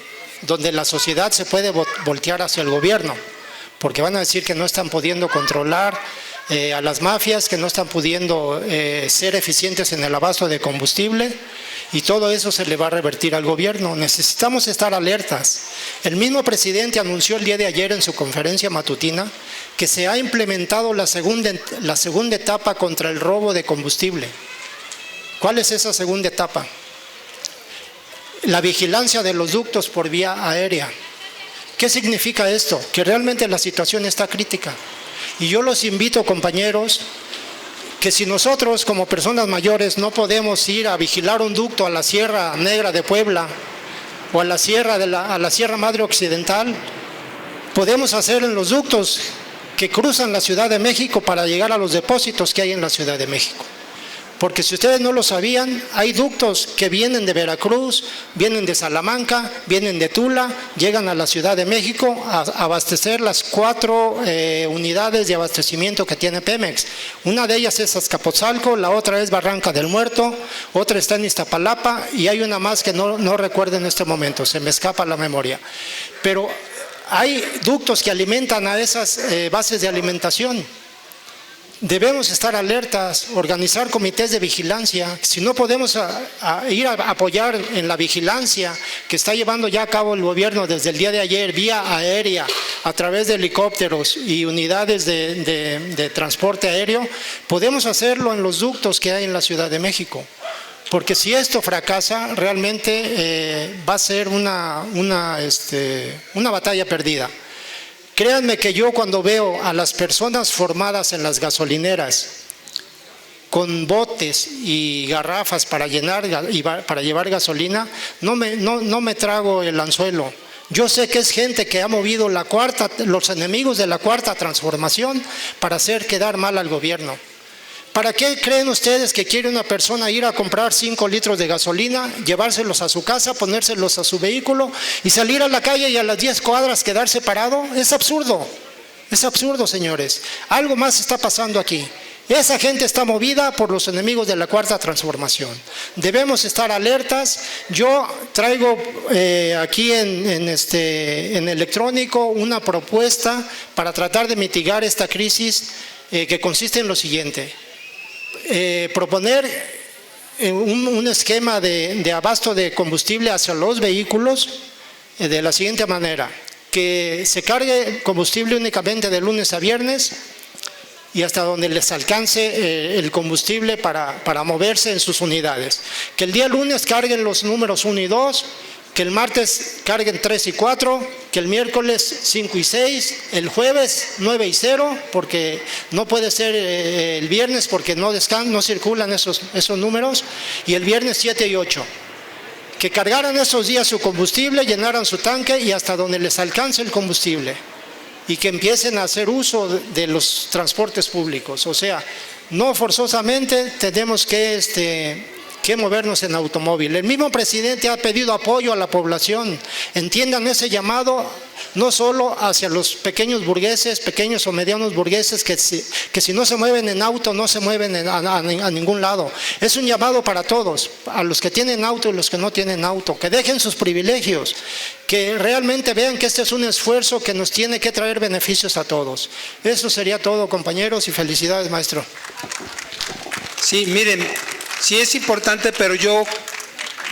donde la sociedad se puede voltear hacia el gobierno, porque van a decir que no están pudiendo controlar a las mafias, que no están pudiendo ser eficientes en el abasto de combustible, y todo eso se le va a revertir al gobierno. Necesitamos estar alertas. El mismo presidente anunció el día de ayer en su conferencia matutina que se ha implementado la segunda etapa contra el robo de combustible. ¿Cuál es esa segunda etapa? La vigilancia de los ductos por vía aérea. ¿Qué significa esto? Que realmente la situación está crítica. Y yo los invito, compañeros, que si nosotros como personas mayores no podemos ir a vigilar un ducto a la Sierra Negra de Puebla o a la Sierra Madre Occidental, podemos hacer en los ductos que cruzan la Ciudad de México para llegar a los depósitos que hay en la Ciudad de México. Porque si ustedes no lo sabían, hay ductos que vienen de Veracruz, vienen de Salamanca, vienen de Tula, llegan a la Ciudad de México a abastecer las 4 unidades de abastecimiento que tiene Pemex. Una de ellas es Azcapotzalco, la otra es Barranca del Muerto, otra está en Iztapalapa y hay una más que no recuerdo en este momento, se me escapa la memoria. Pero hay ductos que alimentan a esas bases de alimentación. Debemos estar alertas, organizar comités de vigilancia. Si no podemos ir a apoyar en la vigilancia que está llevando ya a cabo el gobierno desde el día de ayer, vía aérea, a través de helicópteros y unidades de transporte aéreo, podemos hacerlo en los ductos que hay en la Ciudad de México. Porque si esto fracasa, realmente va a ser una batalla perdida. Créanme que yo cuando veo a las personas formadas en las gasolineras con botes y garrafas para llevar gasolina, no me trago el anzuelo. Yo sé que es gente que ha movido los enemigos de la cuarta transformación para hacer quedar mal al gobierno. ¿Para qué creen ustedes que quiere una persona ir a comprar 5 litros de gasolina, llevárselos a su casa, ponérselos a su vehículo y salir a la calle y a las 10 cuadras quedarse parado? Es absurdo, señores. Algo más está pasando aquí. Esa gente está movida por los enemigos de la cuarta transformación. Debemos estar alertas. Yo traigo aquí en electrónico una propuesta para tratar de mitigar esta crisis que consiste en lo siguiente. Proponer un esquema de abasto de combustible hacia los vehículos de la siguiente manera: que se cargue combustible únicamente de lunes a viernes y hasta donde les alcance el combustible para moverse en sus unidades. Que el día lunes carguen los números 1 y 2, que el martes carguen 3 y 4, que el miércoles 5 y 6, el jueves 9 y 0, porque no puede ser el viernes porque no circulan esos números, y el viernes 7 y 8. Que cargaran esos días su combustible, llenaran su tanque y hasta donde les alcance el combustible. Y que empiecen a hacer uso de los transportes públicos. O sea, no forzosamente tenemos que movernos en automóvil. El mismo presidente ha pedido apoyo a la población. Entiendan ese llamado no solo hacia los pequeños burgueses, pequeños o medianos burgueses, que si no se mueven en auto, no se mueven a ningún lado. Es un llamado para todos, a los que tienen auto y los que no tienen auto, que dejen sus privilegios, que realmente vean que este es un esfuerzo que nos tiene que traer beneficios a todos. Eso sería todo, compañeros, y felicidades, maestro. Sí, miren, sí es importante, pero yo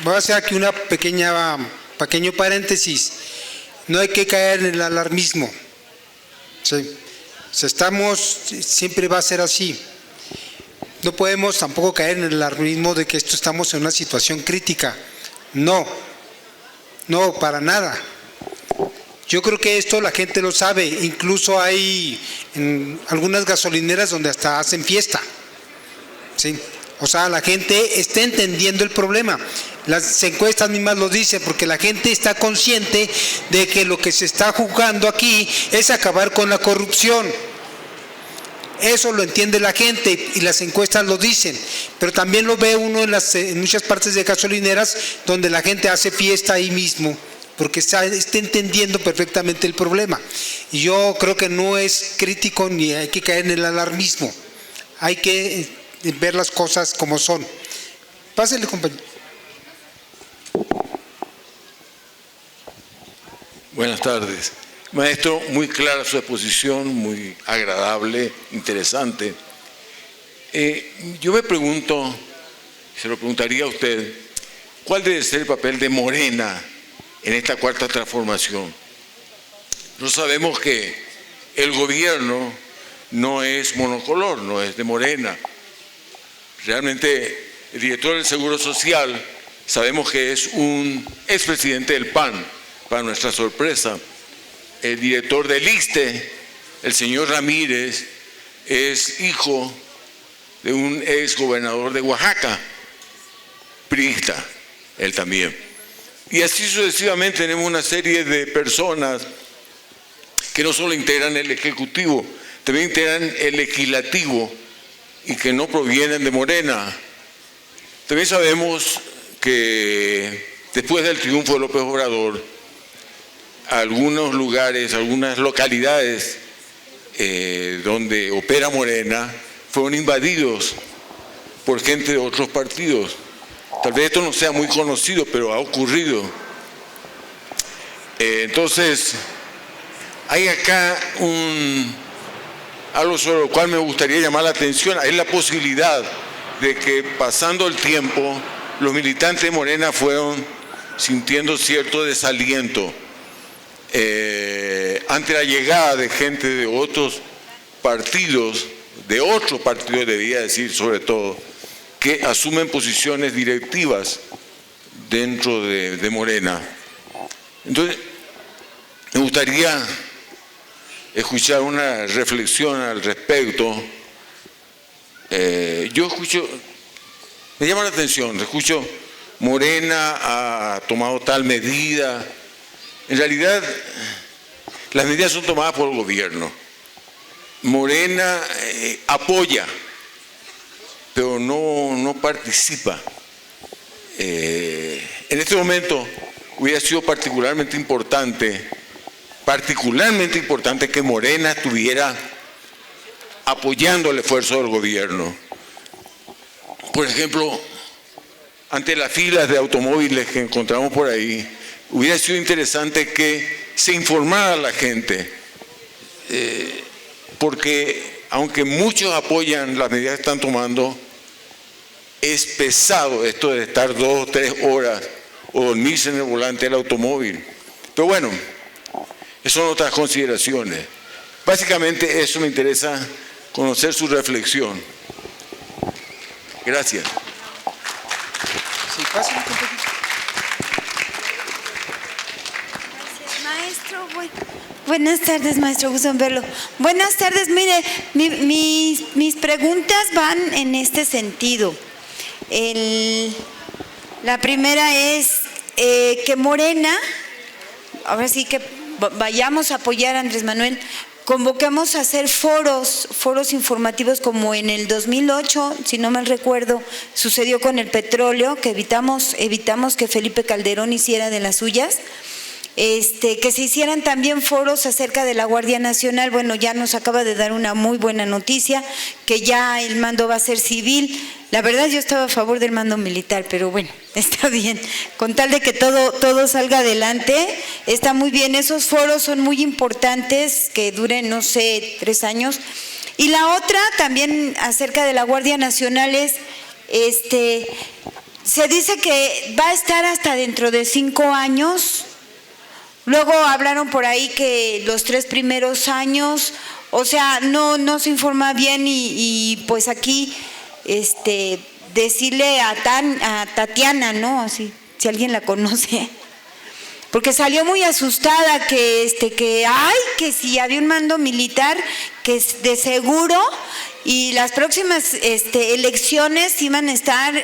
voy a hacer aquí una pequeño paréntesis. No hay que caer en el alarmismo. Sí. Siempre va a ser así. No podemos tampoco caer en el alarmismo de que estamos en una situación crítica. No, para nada. Yo creo que esto la gente lo sabe. Incluso hay en algunas gasolineras donde hasta hacen fiesta. Sí. O sea, la gente está entendiendo el problema. Las encuestas mismas lo dicen, porque la gente está consciente de que lo que se está jugando aquí es acabar con la corrupción. Eso lo entiende la gente y las encuestas lo dicen. Pero también lo ve uno en muchas partes de gasolineras donde la gente hace fiesta ahí mismo, porque está entendiendo perfectamente el problema. Y yo creo que no es crítico ni hay que caer en el alarmismo. Hay que ver las cosas como son. Pásale, compañero. Buenas tardes. Maestro, muy clara su exposición, muy agradable, interesante. Yo me pregunto, se lo preguntaría a usted, ¿cuál debe ser el papel de Morena en esta cuarta transformación? No sabemos que el gobierno no es monocolor, no es de Morena. Realmente el director del Seguro Social sabemos que es un expresidente del PAN, para nuestra sorpresa. El director del ISSSTE, el señor Ramírez, es hijo de un ex gobernador de Oaxaca, priista, él también. Y así sucesivamente tenemos una serie de personas que no solo integran el Ejecutivo, también integran el Legislativo y que no provienen de Morena. También sabemos que después del triunfo de López Obrador, algunos lugares, algunas localidades donde opera Morena fueron invadidos por gente de otros partidos. Tal vez esto no sea muy conocido, pero ha ocurrido. Entonces, hay acá algo sobre lo cual me gustaría llamar la atención. Es la posibilidad de que pasando el tiempo, los militantes de Morena fueron sintiendo cierto desaliento ante la llegada de gente de otros partidos, debía decir sobre todo, que asumen posiciones directivas dentro de Morena. Entonces, me gustaría escuchar una reflexión al respecto. Yo escucho, me llama la atención, escucho, Morena ha tomado tal medida. En realidad, las medidas son tomadas por el gobierno. Morena apoya, pero no participa. En este momento hubiera sido particularmente importante que Morena estuviera apoyando el esfuerzo del gobierno. Por ejemplo, ante las filas de automóviles que encontramos por ahí, hubiera sido interesante que se informara a la gente, porque aunque muchos apoyan las medidas que están tomando, es pesado esto de estar 2 o 3 horas o dormirse en el volante del automóvil. Pero bueno, esas son otras consideraciones. Básicamente eso me interesa conocer su reflexión. Gracias. Sí, pasen un poquito. Gracias, maestro. Buenas tardes, maestro, gusto en verlo. Buenas tardes, mire, mis preguntas van en este sentido. La primera es que Morena, ahora sí que vayamos a apoyar a Andrés Manuel, convocamos a hacer foros informativos como en el 2008, si no mal recuerdo, sucedió con el petróleo, que evitamos que Felipe Calderón hiciera de las suyas. Que se hicieran también foros acerca de la Guardia Nacional. Bueno, ya nos acaba de dar una muy buena noticia, que ya el mando va a ser civil. La verdad yo estaba a favor del mando militar, pero bueno, está bien. Con tal de que todo salga adelante, está muy bien. Esos foros son muy importantes, que duren, no sé, 3 años. Y la otra, también acerca de la Guardia Nacional, es, se dice que va a estar hasta dentro de 5 años. Luego hablaron por ahí que los 3 primeros años, o sea, no se informa bien y pues aquí decirle a Tatiana, ¿no? Así, si alguien la conoce, porque salió muy asustada que si había un mando militar, que de seguro, y las próximas elecciones iban a estar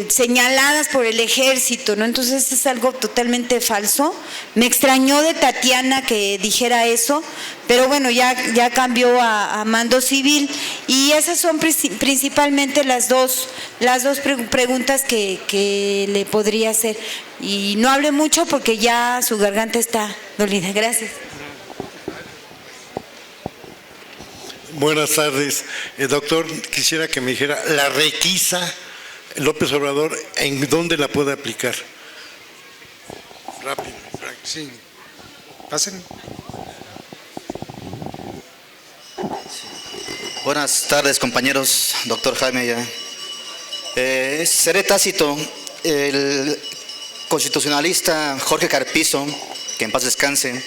señaladas por el ejército, ¿no? Entonces es algo totalmente falso. Me extrañó de Tatiana que dijera eso, pero bueno, ya cambió a mando civil, y esas son principalmente las dos preguntas que le podría hacer. Y no hable mucho porque ya su garganta está dolida. Gracias. Buenas tardes. Doctor, quisiera que me dijera la requisa López Obrador, ¿en dónde la puede aplicar? Rápido. Sí. Pasen. Buenas tardes, compañeros. Doctor Jaime, seré tácito. El constitucionalista Jorge Carpizo, que en paz descanse,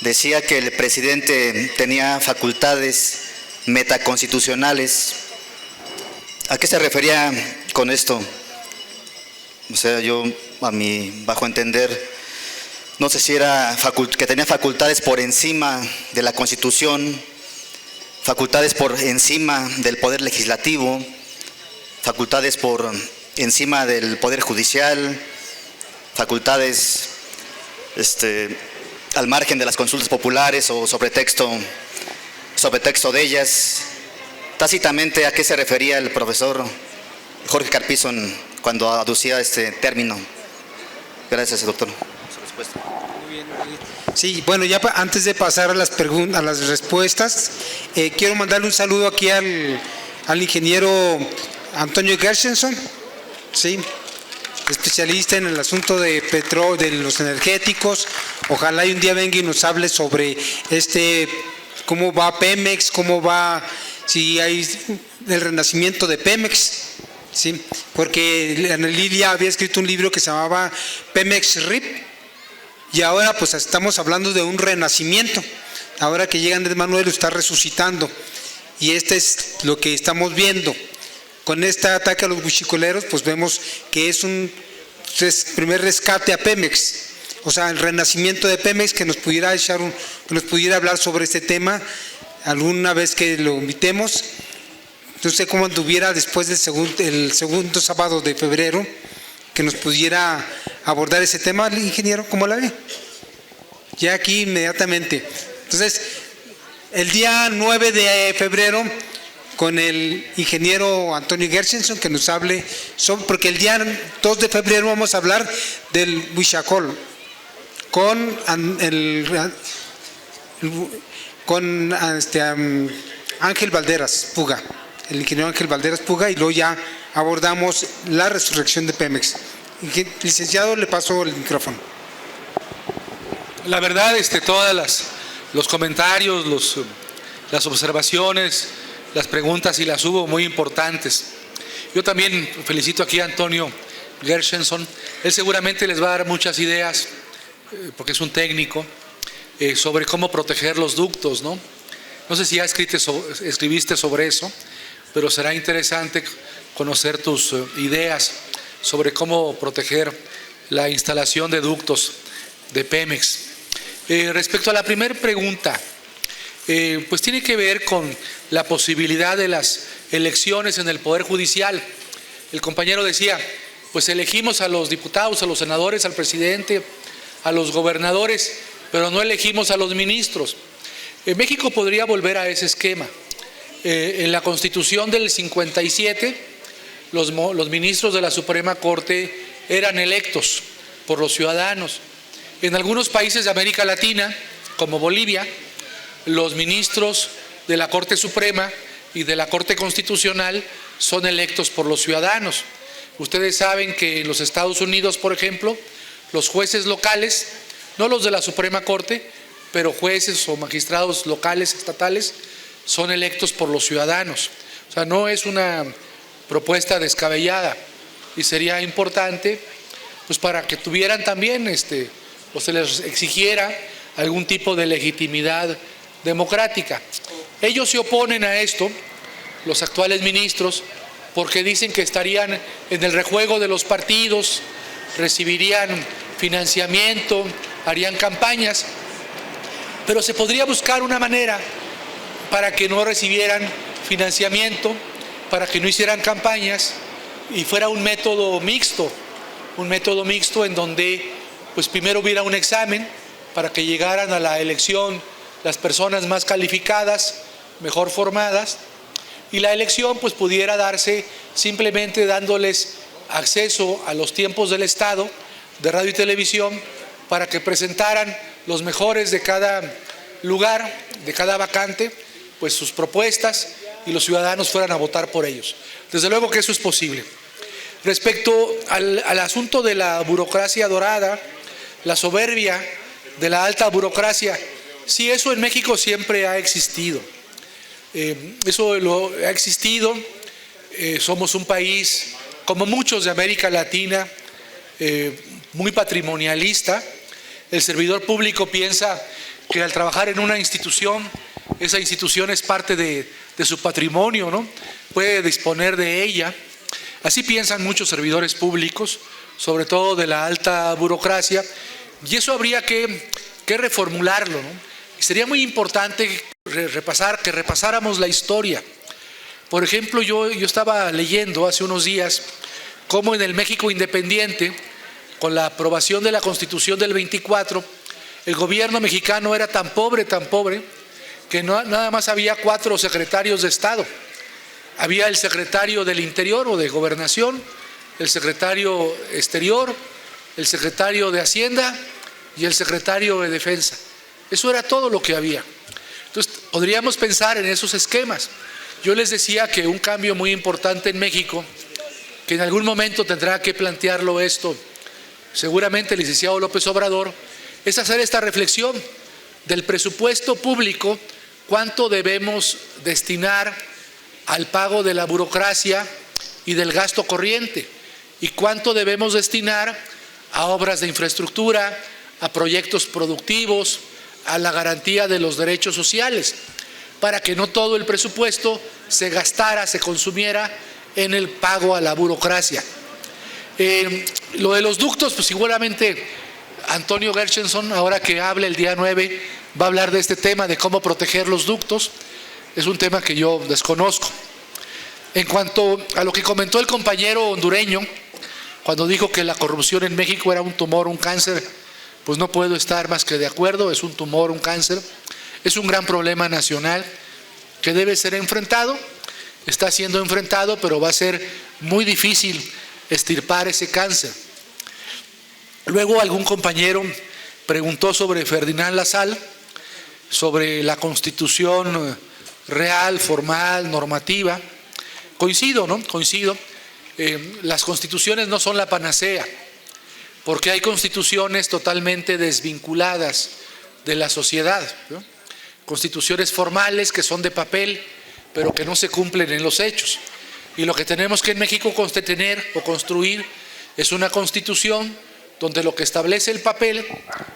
decía que el presidente tenía facultades metaconstitucionales. ¿A qué se refería con esto? O sea, yo, a mi bajo entender, no sé si era que tenía facultades por encima de la Constitución, facultades por encima del Poder Legislativo, facultades por encima del Poder Judicial, facultades al margen de las consultas populares o sobre texto de ellas. Tácitamente, ¿a qué se refería el profesor Jorge Carpizo cuando aducía este término? Gracias, doctor. Su respuesta. Muy bien. Sí, bueno, ya antes de pasar a las respuestas, quiero mandarle un saludo aquí al ingeniero Antonio Gershenson, ¿sí? Especialista en el asunto de petróleo, de los energéticos. Ojalá y un día venga y nos hable sobre cómo va Pemex, cómo va, si hay el renacimiento de Pemex, ¿sí? Porque Ana Lilia había escrito un libro que se llamaba Pemex RIP, y ahora pues estamos hablando de un renacimiento. Ahora que llega Andrés Manuel lo está resucitando, y es lo que estamos viendo. Con este ataque a los huichicoleros, pues vemos que es un primer rescate a Pemex, o sea, el renacimiento de Pemex, que nos pudiera hablar sobre este tema alguna vez que lo invitemos. No sé cómo anduviera después del segundo sábado de febrero, que nos pudiera abordar ese tema. El ingeniero, ¿cómo la ve? Ya aquí inmediatamente. Entonces, el día 9 de febrero, con el ingeniero Antonio Gershenson, que nos hable sobre, porque el día 2 de febrero vamos a hablar del huichacol con Ángel Valderas Puga, el ingeniero Ángel Valderas Puga, y luego ya abordamos la resurrección de Pemex. Licenciado, le paso el micrófono. La verdad, todas los comentarios, las observaciones las preguntas y las hubo muy importantes. Yo también felicito aquí a Antonio Gershenson. Él seguramente les va a dar muchas ideas, porque es un técnico, sobre cómo proteger los ductos, ¿no? No sé si ya escribiste sobre eso, pero será interesante conocer tus ideas sobre cómo proteger la instalación de ductos de Pemex. Respecto a la primera pregunta, pues tiene que ver con la posibilidad de las elecciones en el Poder Judicial. El compañero decía, pues elegimos a los diputados, a los senadores, al presidente, a los gobernadores, pero no elegimos a los ministros. México podría volver a ese esquema. En la Constitución del 57, los ministros de la Suprema Corte eran electos por los ciudadanos. En algunos países de América Latina, como Bolivia, los ministros de la Corte Suprema y de la Corte Constitucional son electos por los ciudadanos. Ustedes saben que en los Estados Unidos, por ejemplo, los jueces locales, no los de la Suprema Corte, pero jueces o magistrados locales, estatales, son electos por los ciudadanos. O sea, no es una propuesta descabellada, y sería importante pues para que tuvieran también o se les exigiera algún tipo de legitimidad democrática. Ellos se oponen a esto, los actuales ministros, porque dicen que estarían en el rejuego de los partidos, recibirían financiamiento, harían campañas, pero se podría buscar una manera para que no recibieran financiamiento, para que no hicieran campañas y fuera un método mixto en donde pues primero hubiera un examen para que llegaran a la elección las personas más calificadas, mejor formadas, y la elección pues pudiera darse simplemente dándoles acceso a los tiempos del Estado de radio y televisión para que presentaran los mejores de cada lugar, de cada vacante, pues sus propuestas, y los ciudadanos fueran a votar por ellos. Desde luego que eso es posible. Respecto al asunto de la burocracia dorada, la soberbia de la alta burocracia, sí, eso en México siempre ha existido. Eso ha existido. Somos un país, como muchos de América Latina, muy patrimonialista. El servidor público piensa que al trabajar en una institución, esa institución es parte de su patrimonio, ¿no? Puede disponer de ella. Así piensan muchos servidores públicos, sobre todo de la alta burocracia, y eso habría que reformularlo, ¿no? Y sería muy importante que repasáramos la historia. Por ejemplo, yo estaba leyendo hace unos días cómo en el México independiente, con la aprobación de la Constitución del 24, el gobierno mexicano era tan pobre, que nada más había 4 secretarios de Estado. Había el secretario del Interior o de Gobernación, el secretario Exterior, el secretario de Hacienda y el secretario de Defensa. Eso era todo lo que había. Entonces, podríamos pensar en esos esquemas. Yo les decía que un cambio muy importante en México, que en algún momento tendrá que plantearlo esto, seguramente el licenciado López Obrador, es hacer esta reflexión del presupuesto público, cuánto debemos destinar al pago de la burocracia y del gasto corriente, y cuánto debemos destinar a obras de infraestructura, a proyectos productivos, a la garantía de los derechos sociales, para que no todo el presupuesto se gastara, se consumiera en el pago a la burocracia. Lo de los ductos, pues seguramente Antonio Gershenson, ahora que hable el día 9, va a hablar de este tema, de cómo proteger los ductos. Es un tema que yo desconozco. En cuanto a lo que comentó el compañero hondureño, cuando dijo que la corrupción en México era un tumor, un cáncer, pues no puedo estar más que de acuerdo. Es un tumor, un cáncer, es un gran problema nacional que debe ser enfrentado, está siendo enfrentado, pero va a ser muy difícil extirpar ese cáncer. Luego algún compañero preguntó sobre Ferdinand Lassalle, sobre la constitución real, formal, normativa. Coincido, ¿no? Coincido. Las constituciones no son la panacea, porque hay constituciones totalmente desvinculadas de la sociedad, ¿no? Constituciones formales que son de papel, pero que no se cumplen en los hechos. Y lo que tenemos que en México tener o construir es una constitución donde lo que establece el papel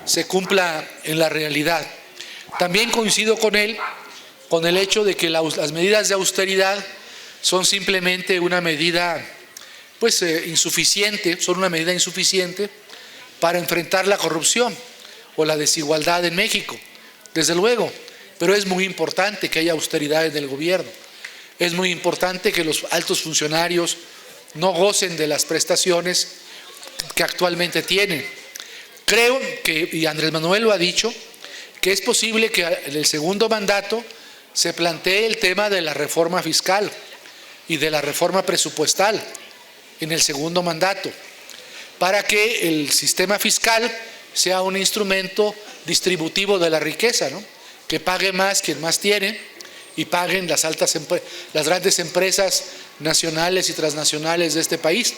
se cumpla en la realidad. También coincido con él, con el hecho de que las medidas de austeridad son simplemente una medida insuficiente, son una medida insuficiente para enfrentar la corrupción o la desigualdad en México, desde luego, pero es muy importante que haya austeridad en el gobierno, es muy importante que los altos funcionarios no gocen de las prestaciones que actualmente tienen. Creo que, y Andrés Manuel lo ha dicho, que es posible que en el segundo mandato se plantee el tema de la reforma fiscal y de la reforma presupuestal en el segundo mandato, para que el sistema fiscal sea un instrumento distributivo de la riqueza, ¿no? Que pague más quien más tiene y paguen las grandes empresas nacionales y transnacionales de este país.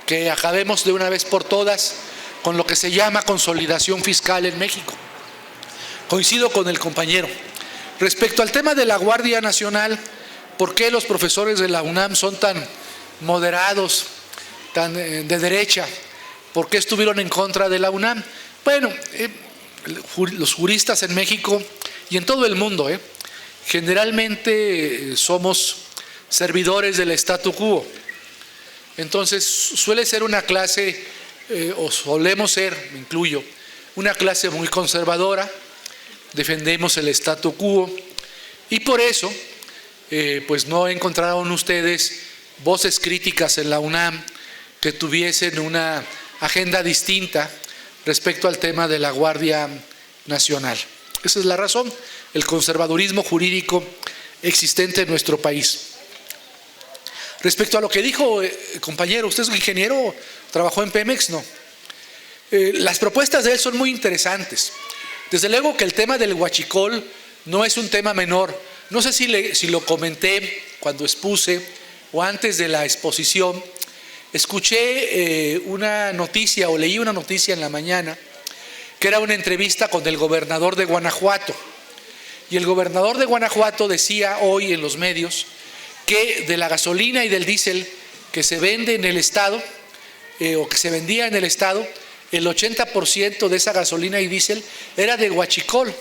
Que acabemos de una vez por todas con lo que se llama consolidación fiscal en México. Coincido con el compañero. Respecto al tema de la Guardia Nacional, ¿por qué los profesores de la UNAM son tan moderados, tan de derecha? ¿Por qué estuvieron en contra de la UNAM? Bueno, los juristas en México y en todo el mundo, generalmente somos servidores del statu quo. Entonces suele ser una clase, o solemos ser, me incluyo, una clase muy conservadora, defendemos el statu quo y por eso no encontraron ustedes voces críticas en la UNAM que tuviesen una agenda distinta respecto al tema de la Guardia Nacional. Esa es la razón, el conservadurismo jurídico existente en nuestro país. Respecto a lo que dijo compañero, usted es ingeniero, trabajó en Pemex, ¿no? Las propuestas de él son muy interesantes. Desde luego que el tema del huachicol no es un tema menor. No sé si lo comenté cuando expuse o antes de la exposición. Escuché una noticia o leí una noticia en la mañana que era una entrevista con el gobernador de Guanajuato. Y el gobernador de Guanajuato decía hoy en los medios que de la gasolina y del diésel que se vende en el Estado, o que se vendía en el Estado, el 80% de esa gasolina y diésel era de huachicol,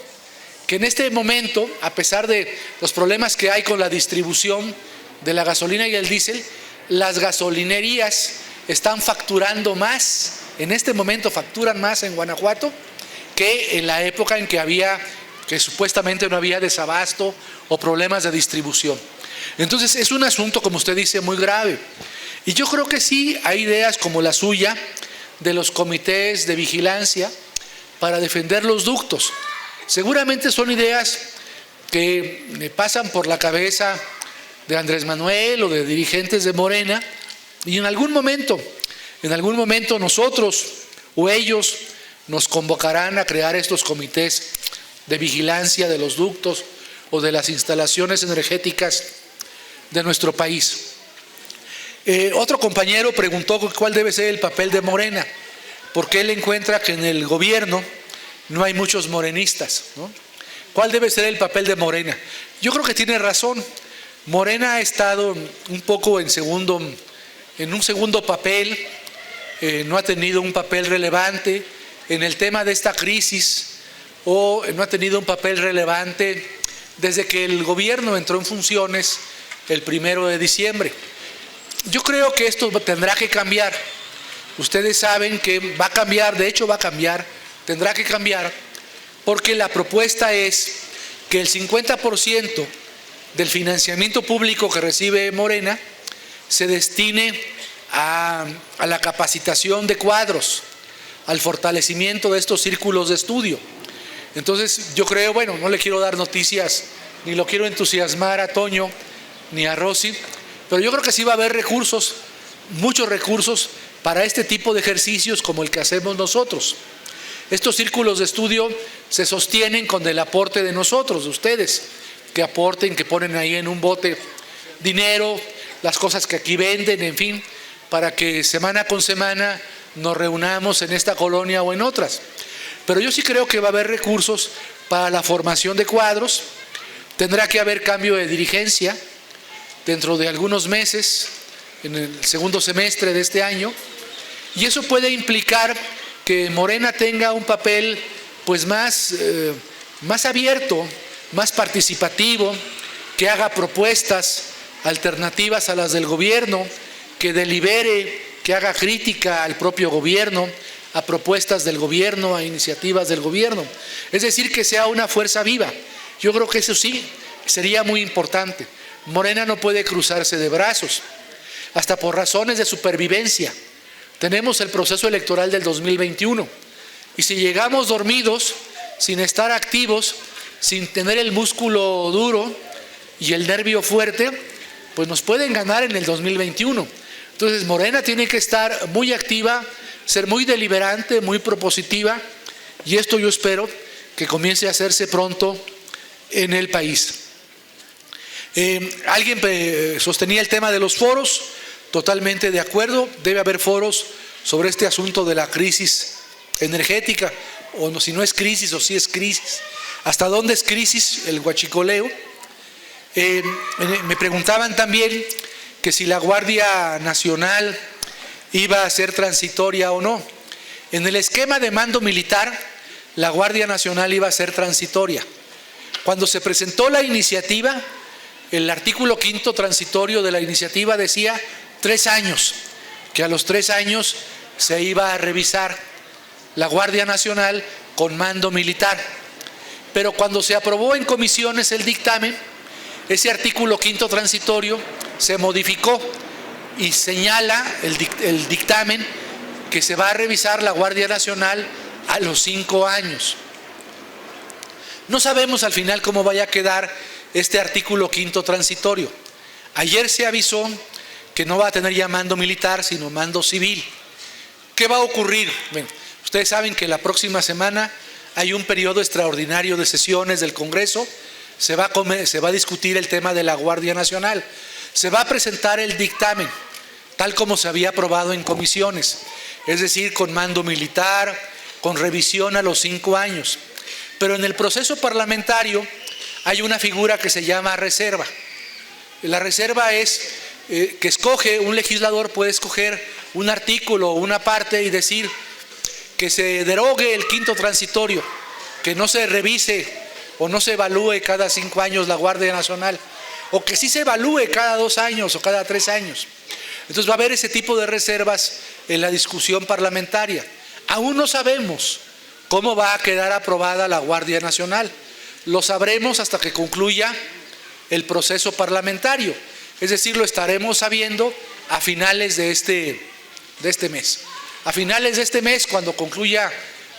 que en este momento, a pesar de los problemas que hay con la distribución de la gasolina y el diésel, las gasolinerías están facturando más, en este momento facturan más en Guanajuato que en la época en que supuestamente no había desabasto o problemas de distribución. Entonces es un asunto, como usted dice, muy grave. Y yo creo que sí hay ideas como la suya de los comités de vigilancia para defender los ductos. Seguramente son ideas que me pasan por la cabeza de Andrés Manuel o de dirigentes de Morena y en algún momento nosotros o ellos nos convocarán a crear estos comités de vigilancia de los ductos o de las instalaciones energéticas de nuestro país. Otro compañero preguntó cuál debe ser el papel de Morena, porque él encuentra que en el gobierno no hay muchos morenistas, ¿no? ¿Cuál debe ser el papel de Morena? Yo creo que tiene razón. Morena ha estado un poco en un segundo papel, no ha tenido un papel relevante en el tema de esta crisis, o no ha tenido un papel relevante desde que el gobierno entró en funciones el 1 de diciembre. Yo creo que esto tendrá que cambiar. Ustedes saben que va a cambiar, de hecho va a cambiar, tendrá que cambiar, porque la propuesta es que el 50% del financiamiento público que recibe Morena se destine a la capacitación de cuadros, al fortalecimiento de estos círculos de estudio. Entonces yo creo, bueno, no le quiero dar noticias, ni lo quiero entusiasmar a Toño, ni a Rosy, pero yo creo que sí va a haber recursos, muchos recursos para este tipo de ejercicios como el que hacemos nosotros. Estos círculos de estudio se sostienen con el aporte de nosotros, de ustedes, que aporten, que ponen ahí en un bote dinero, las cosas que aquí venden, en fin, para que semana con semana nos reunamos en esta colonia o en otras. Pero yo sí creo que va a haber recursos para la formación de cuadros. Tendrá que haber cambio de dirigencia dentro de algunos meses, en el segundo semestre de este año, y eso puede implicar que Morena tenga un papel pues más abierto, más participativo, que haga propuestas alternativas a las del gobierno, que delibere, que haga crítica al propio gobierno, a propuestas del gobierno, a iniciativas del gobierno. Es decir, que sea una fuerza viva. Yo creo que eso sí sería muy importante. Morena no puede cruzarse de brazos, hasta por razones de supervivencia. Tenemos el proceso electoral del 2021 y si llegamos dormidos, sin estar activos, sin tener el músculo duro y el nervio fuerte, pues nos pueden ganar en el 2021. Entonces Morena tiene que estar muy activa, ser muy deliberante, muy propositiva, y esto yo espero que comience a hacerse pronto en el país. Alguien sostenía el tema de los foros, totalmente de acuerdo, debe haber foros sobre este asunto de la crisis energética, o no, si no es crisis o si es crisis. ¿Hasta dónde es crisis el huachicoleo? Me preguntaban también que si la Guardia Nacional iba a ser transitoria o no. En el esquema de mando militar, la Guardia Nacional iba a ser transitoria. Cuando se presentó la iniciativa, el artículo 5º transitorio de la iniciativa decía 3 años, que a los 3 años se iba a revisar la Guardia Nacional con mando militar. Pero cuando se aprobó en comisiones el dictamen, ese artículo 5º transitorio se modificó y señala el dictamen que se va a revisar la Guardia Nacional a los 5 años. No sabemos al final cómo vaya a quedar este artículo 5º transitorio. Ayer se avisó que no va a tener ya mando militar, sino mando civil. ¿Qué va a ocurrir? Bueno, ustedes saben que la próxima semana hay un periodo extraordinario de sesiones del Congreso. Se va a discutir el tema de la Guardia Nacional. Se va a presentar el dictamen, tal como se había aprobado en comisiones, es decir, con mando militar, con revisión a los 5 años. Pero en el proceso parlamentario hay una figura que se llama reserva. La reserva es que escoge, un legislador puede escoger un artículo o una parte y decir que se derogue el 5º transitorio, que no se revise o no se evalúe cada 5 años la Guardia Nacional, o que sí se evalúe cada 2 años o cada 3 años. Entonces va a haber ese tipo de reservas en la discusión parlamentaria. Aún no sabemos cómo va a quedar aprobada la Guardia Nacional. Lo sabremos hasta que concluya el proceso parlamentario. Es decir, lo estaremos sabiendo a finales de este mes. A finales de este mes, cuando concluya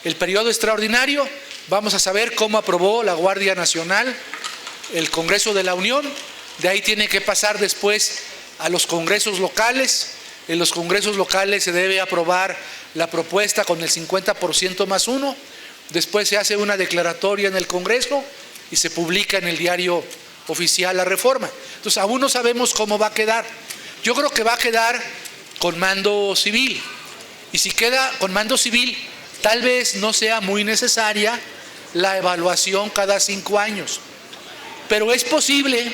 el periodo extraordinario, vamos a saber cómo aprobó la Guardia Nacional el Congreso de la Unión. De ahí tiene que pasar después a los congresos locales. En los congresos locales se debe aprobar la propuesta con el 50% más 1. Después se hace una declaratoria en el Congreso y se publica en el diario oficial la reforma. Entonces aún no sabemos cómo va a quedar. Yo creo que va a quedar con mando civil. Y si queda con mando civil, tal vez no sea muy necesaria la evaluación cada 5 años. Pero es posible,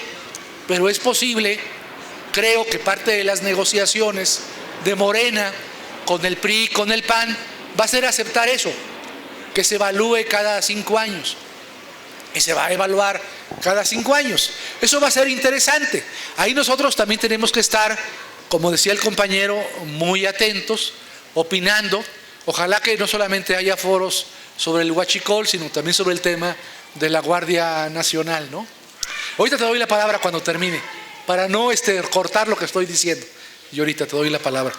creo que parte de las negociaciones de Morena con el PRI y con el PAN va a ser aceptar eso, que se evalúe cada 5 años. Y se va a evaluar cada 5 años. Eso va a ser interesante. Ahí nosotros también tenemos que estar, como decía el compañero, muy atentos, opinando. Ojalá que no solamente haya foros sobre el huachicol, sino también sobre el tema de la Guardia Nacional, ¿no? Ahorita te doy la palabra cuando termine, para no cortar lo que estoy diciendo. Y ahorita te doy la palabra.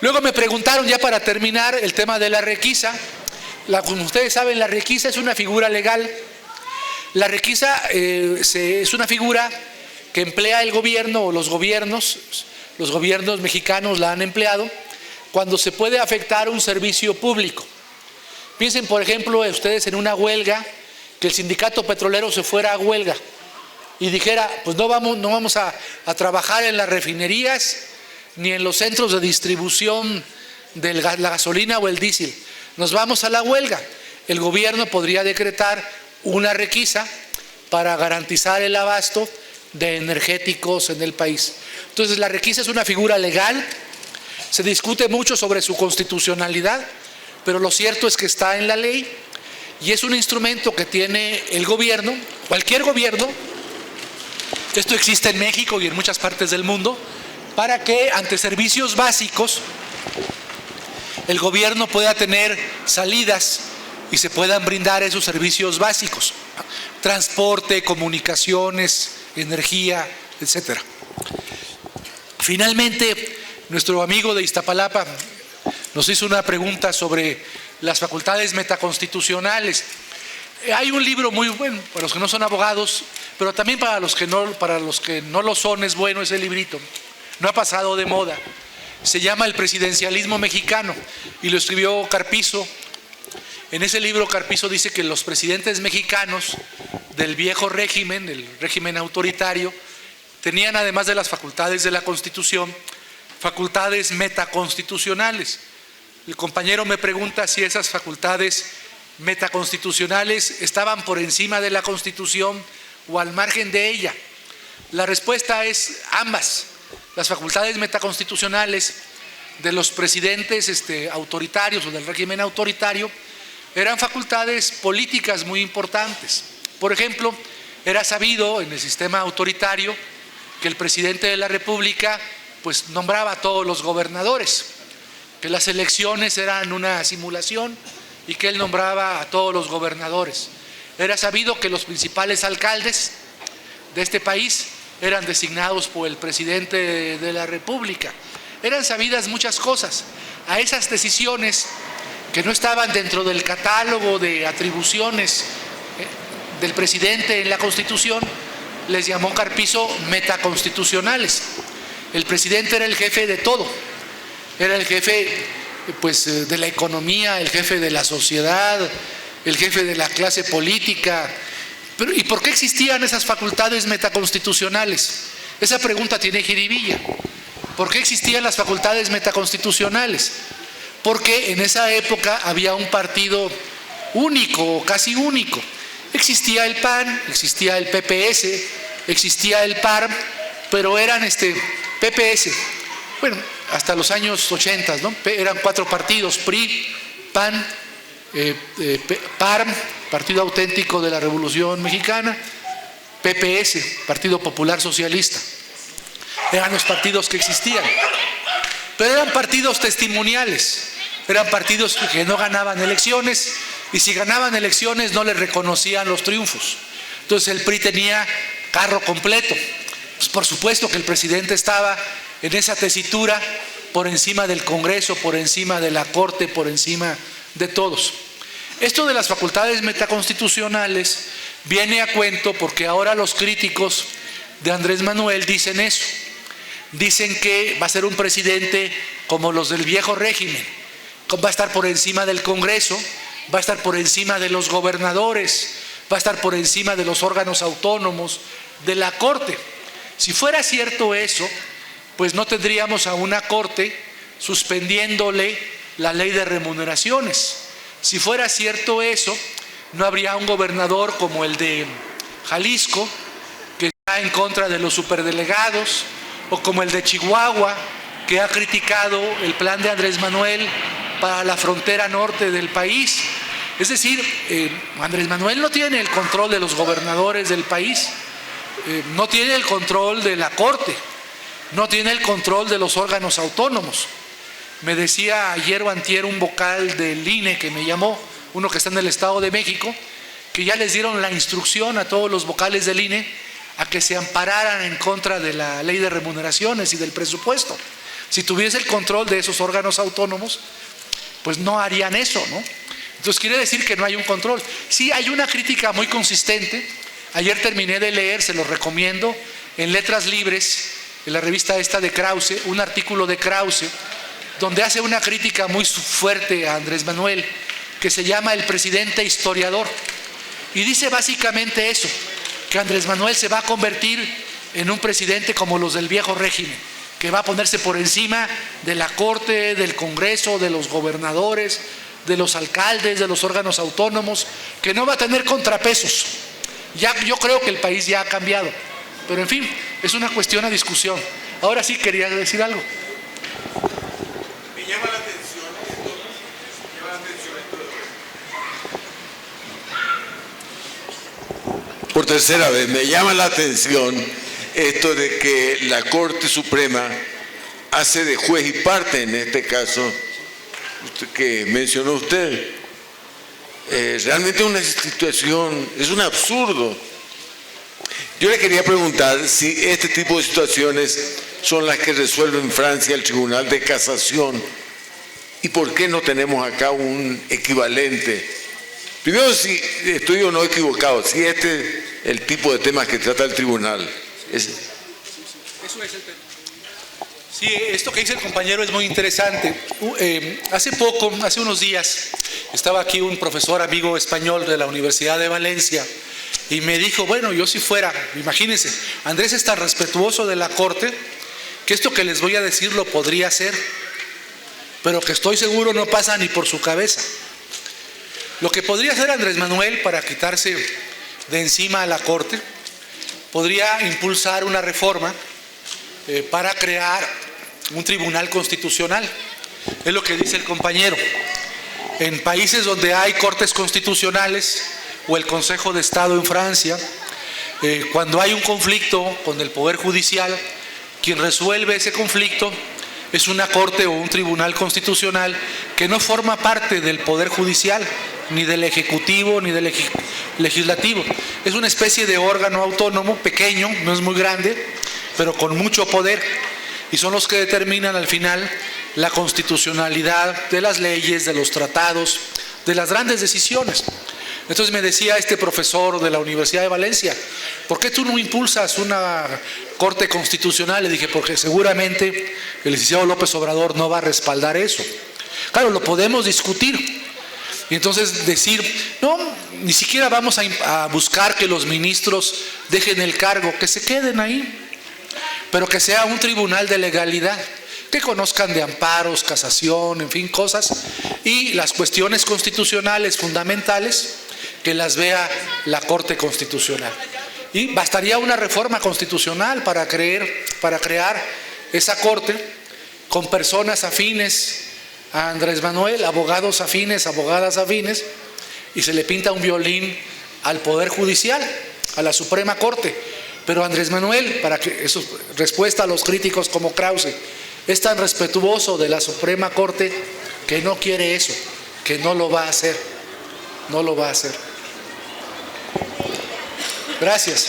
Luego me preguntaron, ya para terminar, el tema de la requisa. Como ustedes saben, la requisa es una figura legal. La requisa es una figura que emplea el gobierno o los gobiernos mexicanos la han empleado cuando se puede afectar un servicio público. Piensen, por ejemplo, ustedes en una huelga, que el sindicato petrolero se fuera a huelga y dijera, pues no vamos a trabajar en las refinerías ni en los centros de distribución de la gasolina o el diésel, nos vamos a la huelga. El gobierno podría decretar una requisa para garantizar el abasto de energéticos en el país. Entonces, la requisa es una figura legal, se discute mucho sobre su constitucionalidad, pero lo cierto es que está en la ley y es un instrumento que tiene el gobierno, cualquier gobierno, esto existe en México y en muchas partes del mundo, para que ante servicios básicos el gobierno pueda tener salidas y se puedan brindar esos servicios básicos, transporte, comunicaciones, energía, etcétera. Finalmente, nuestro amigo de Iztapalapa nos hizo una pregunta sobre las facultades metaconstitucionales. Hay un libro muy bueno para los que no son abogados, pero también para los que no lo son es bueno ese librito. No ha pasado de moda. Se llama El presidencialismo mexicano y lo escribió Carpizo. En ese libro Carpizo dice que los presidentes mexicanos del viejo régimen, el régimen autoritario, tenían, además de las facultades de la Constitución, facultades metaconstitucionales. El compañero me pregunta si esas facultades metaconstitucionales estaban por encima de la Constitución o al margen de ella. La respuesta es ambas. Las facultades metaconstitucionales de los presidentes autoritarios o del régimen autoritario eran facultades políticas muy importantes. Por ejemplo, era sabido en el sistema autoritario que el presidente de la República pues nombraba a todos los gobernadores, que las elecciones eran una simulación y que él nombraba a todos los gobernadores. Era sabido que los principales alcaldes de este país eran designados por el presidente de la República. Eran sabidas muchas cosas. A esas decisiones que no estaban dentro del catálogo de atribuciones del presidente en la Constitución, les llamó Carpizo metaconstitucionales. El presidente era el jefe de todo, era el jefe pues, de la economía, el jefe de la sociedad, el jefe de la clase política. Pero, ¿y por qué existían esas facultades metaconstitucionales? Esa pregunta tiene jiribilla. ¿Por qué existían las facultades metaconstitucionales? Porque en esa época había un partido único, casi único. Existía el PAN, existía el PPS, existía el PARM, pero eran PPS. Bueno, hasta los años 80, ¿no? Eran 4 partidos: PRI, PAN, PARM, Partido Auténtico de la Revolución Mexicana, PPS, Partido Popular Socialista. Eran los partidos que existían. Pero eran partidos testimoniales, eran partidos que no ganaban elecciones, y si ganaban elecciones no les reconocían los triunfos. Entonces el PRI tenía carro completo. Pues por supuesto que el presidente estaba en esa tesitura por encima del Congreso, por encima de la Corte, por encima de todos. Esto de las facultades metaconstitucionales viene a cuento porque ahora los críticos de Andrés Manuel dicen eso. Dicen que va a ser un presidente como los del viejo régimen, va a estar por encima del Congreso, va a estar por encima de los gobernadores, va a estar por encima de los órganos autónomos, de la Corte. Si fuera cierto eso, pues no tendríamos a una Corte suspendiéndole la ley de remuneraciones. Si fuera cierto eso, no habría un gobernador como el de Jalisco, que está en contra de los superdelegados, o como el de Chihuahua, que ha criticado el plan de Andrés Manuel para la frontera norte del país. Es decir, Andrés Manuel no tiene el control de los gobernadores del país, no tiene el control de la Corte, no tiene el control de los órganos autónomos. Me decía ayer o antier un vocal del INE que me llamó, uno que está en el Estado de México, que ya les dieron la instrucción a todos los vocales del INE a que se ampararan en contra de la ley de remuneraciones y del presupuesto. Si tuviese el control de esos órganos autónomos, pues no harían eso, ¿no? Entonces quiere decir que no hay un control. Sí, hay una crítica muy consistente. Ayer terminé de leer, se lo recomiendo, en Letras Libres, en la revista esta de Krause, un artículo de Krause, donde hace una crítica muy fuerte a Andrés Manuel, que se llama El presidente historiador. Y dice básicamente eso, que Andrés Manuel se va a convertir en un presidente como los del viejo régimen, que va a ponerse por encima de la Corte, del Congreso, de los gobernadores, de los alcaldes, de los órganos autónomos, que no va a tener contrapesos. Yo creo que el país ya ha cambiado, pero en fin, es una cuestión a discusión. Ahora sí quería decir algo. Me llama la atención esto. Por tercera vez, me llama la atención esto de que la Corte Suprema hace de juez y parte en este caso que mencionó usted. Realmente una situación, es un absurdo. Yo le quería preguntar si este tipo de situaciones son las que resuelve en Francia el Tribunal de Casación y por qué no tenemos acá un equivalente. Primero, si estoy o no equivocado, si este es el tipo de temas que trata el tribunal. Eso es el tema. Sí, esto que dice el compañero es muy interesante. Hace unos días, estaba aquí un profesor amigo español de la Universidad de Valencia y me dijo, bueno, yo si fuera, imagínense, Andrés es tan respetuoso de la Corte que esto que les voy a decir lo podría hacer, pero que estoy seguro no pasa ni por su cabeza. Lo que podría hacer Andrés Manuel para quitarse de encima a la Corte, podría impulsar una reforma para crear un tribunal constitucional. Es lo que dice el compañero. En países donde hay cortes constitucionales o el Consejo de Estado en Francia, cuando hay un conflicto con el Poder Judicial, quien resuelve ese conflicto es una corte o un tribunal constitucional que no forma parte del Poder Judicial, ni del Ejecutivo, ni del Legislativo. Es una especie de órgano autónomo, pequeño, no es muy grande, pero con mucho poder. Y son los que determinan al final la constitucionalidad de las leyes, de los tratados, de las grandes decisiones. Entonces me decía este profesor de la Universidad de Valencia, ¿por qué tú no impulsas una corte constitucional? Le dije, porque seguramente el licenciado López Obrador no va a respaldar eso. Claro, lo podemos discutir. Y entonces decir, no, ni siquiera vamos a buscar que los ministros dejen el cargo, que se queden ahí, pero que sea un tribunal de legalidad, que conozcan de amparos, casación, en fin, cosas, y las cuestiones constitucionales fundamentales que las vea la Corte Constitucional. Y bastaría una reforma constitucional para crear esa Corte con personas afines a Andrés Manuel, abogados afines, abogadas afines, y se le pinta un violín al Poder Judicial, a la Suprema Corte. Pero Andrés Manuel, para que eso, respuesta a los críticos como Krause, es tan respetuoso de la Suprema Corte que no quiere eso, que no lo va a hacer. No lo va a hacer. Gracias.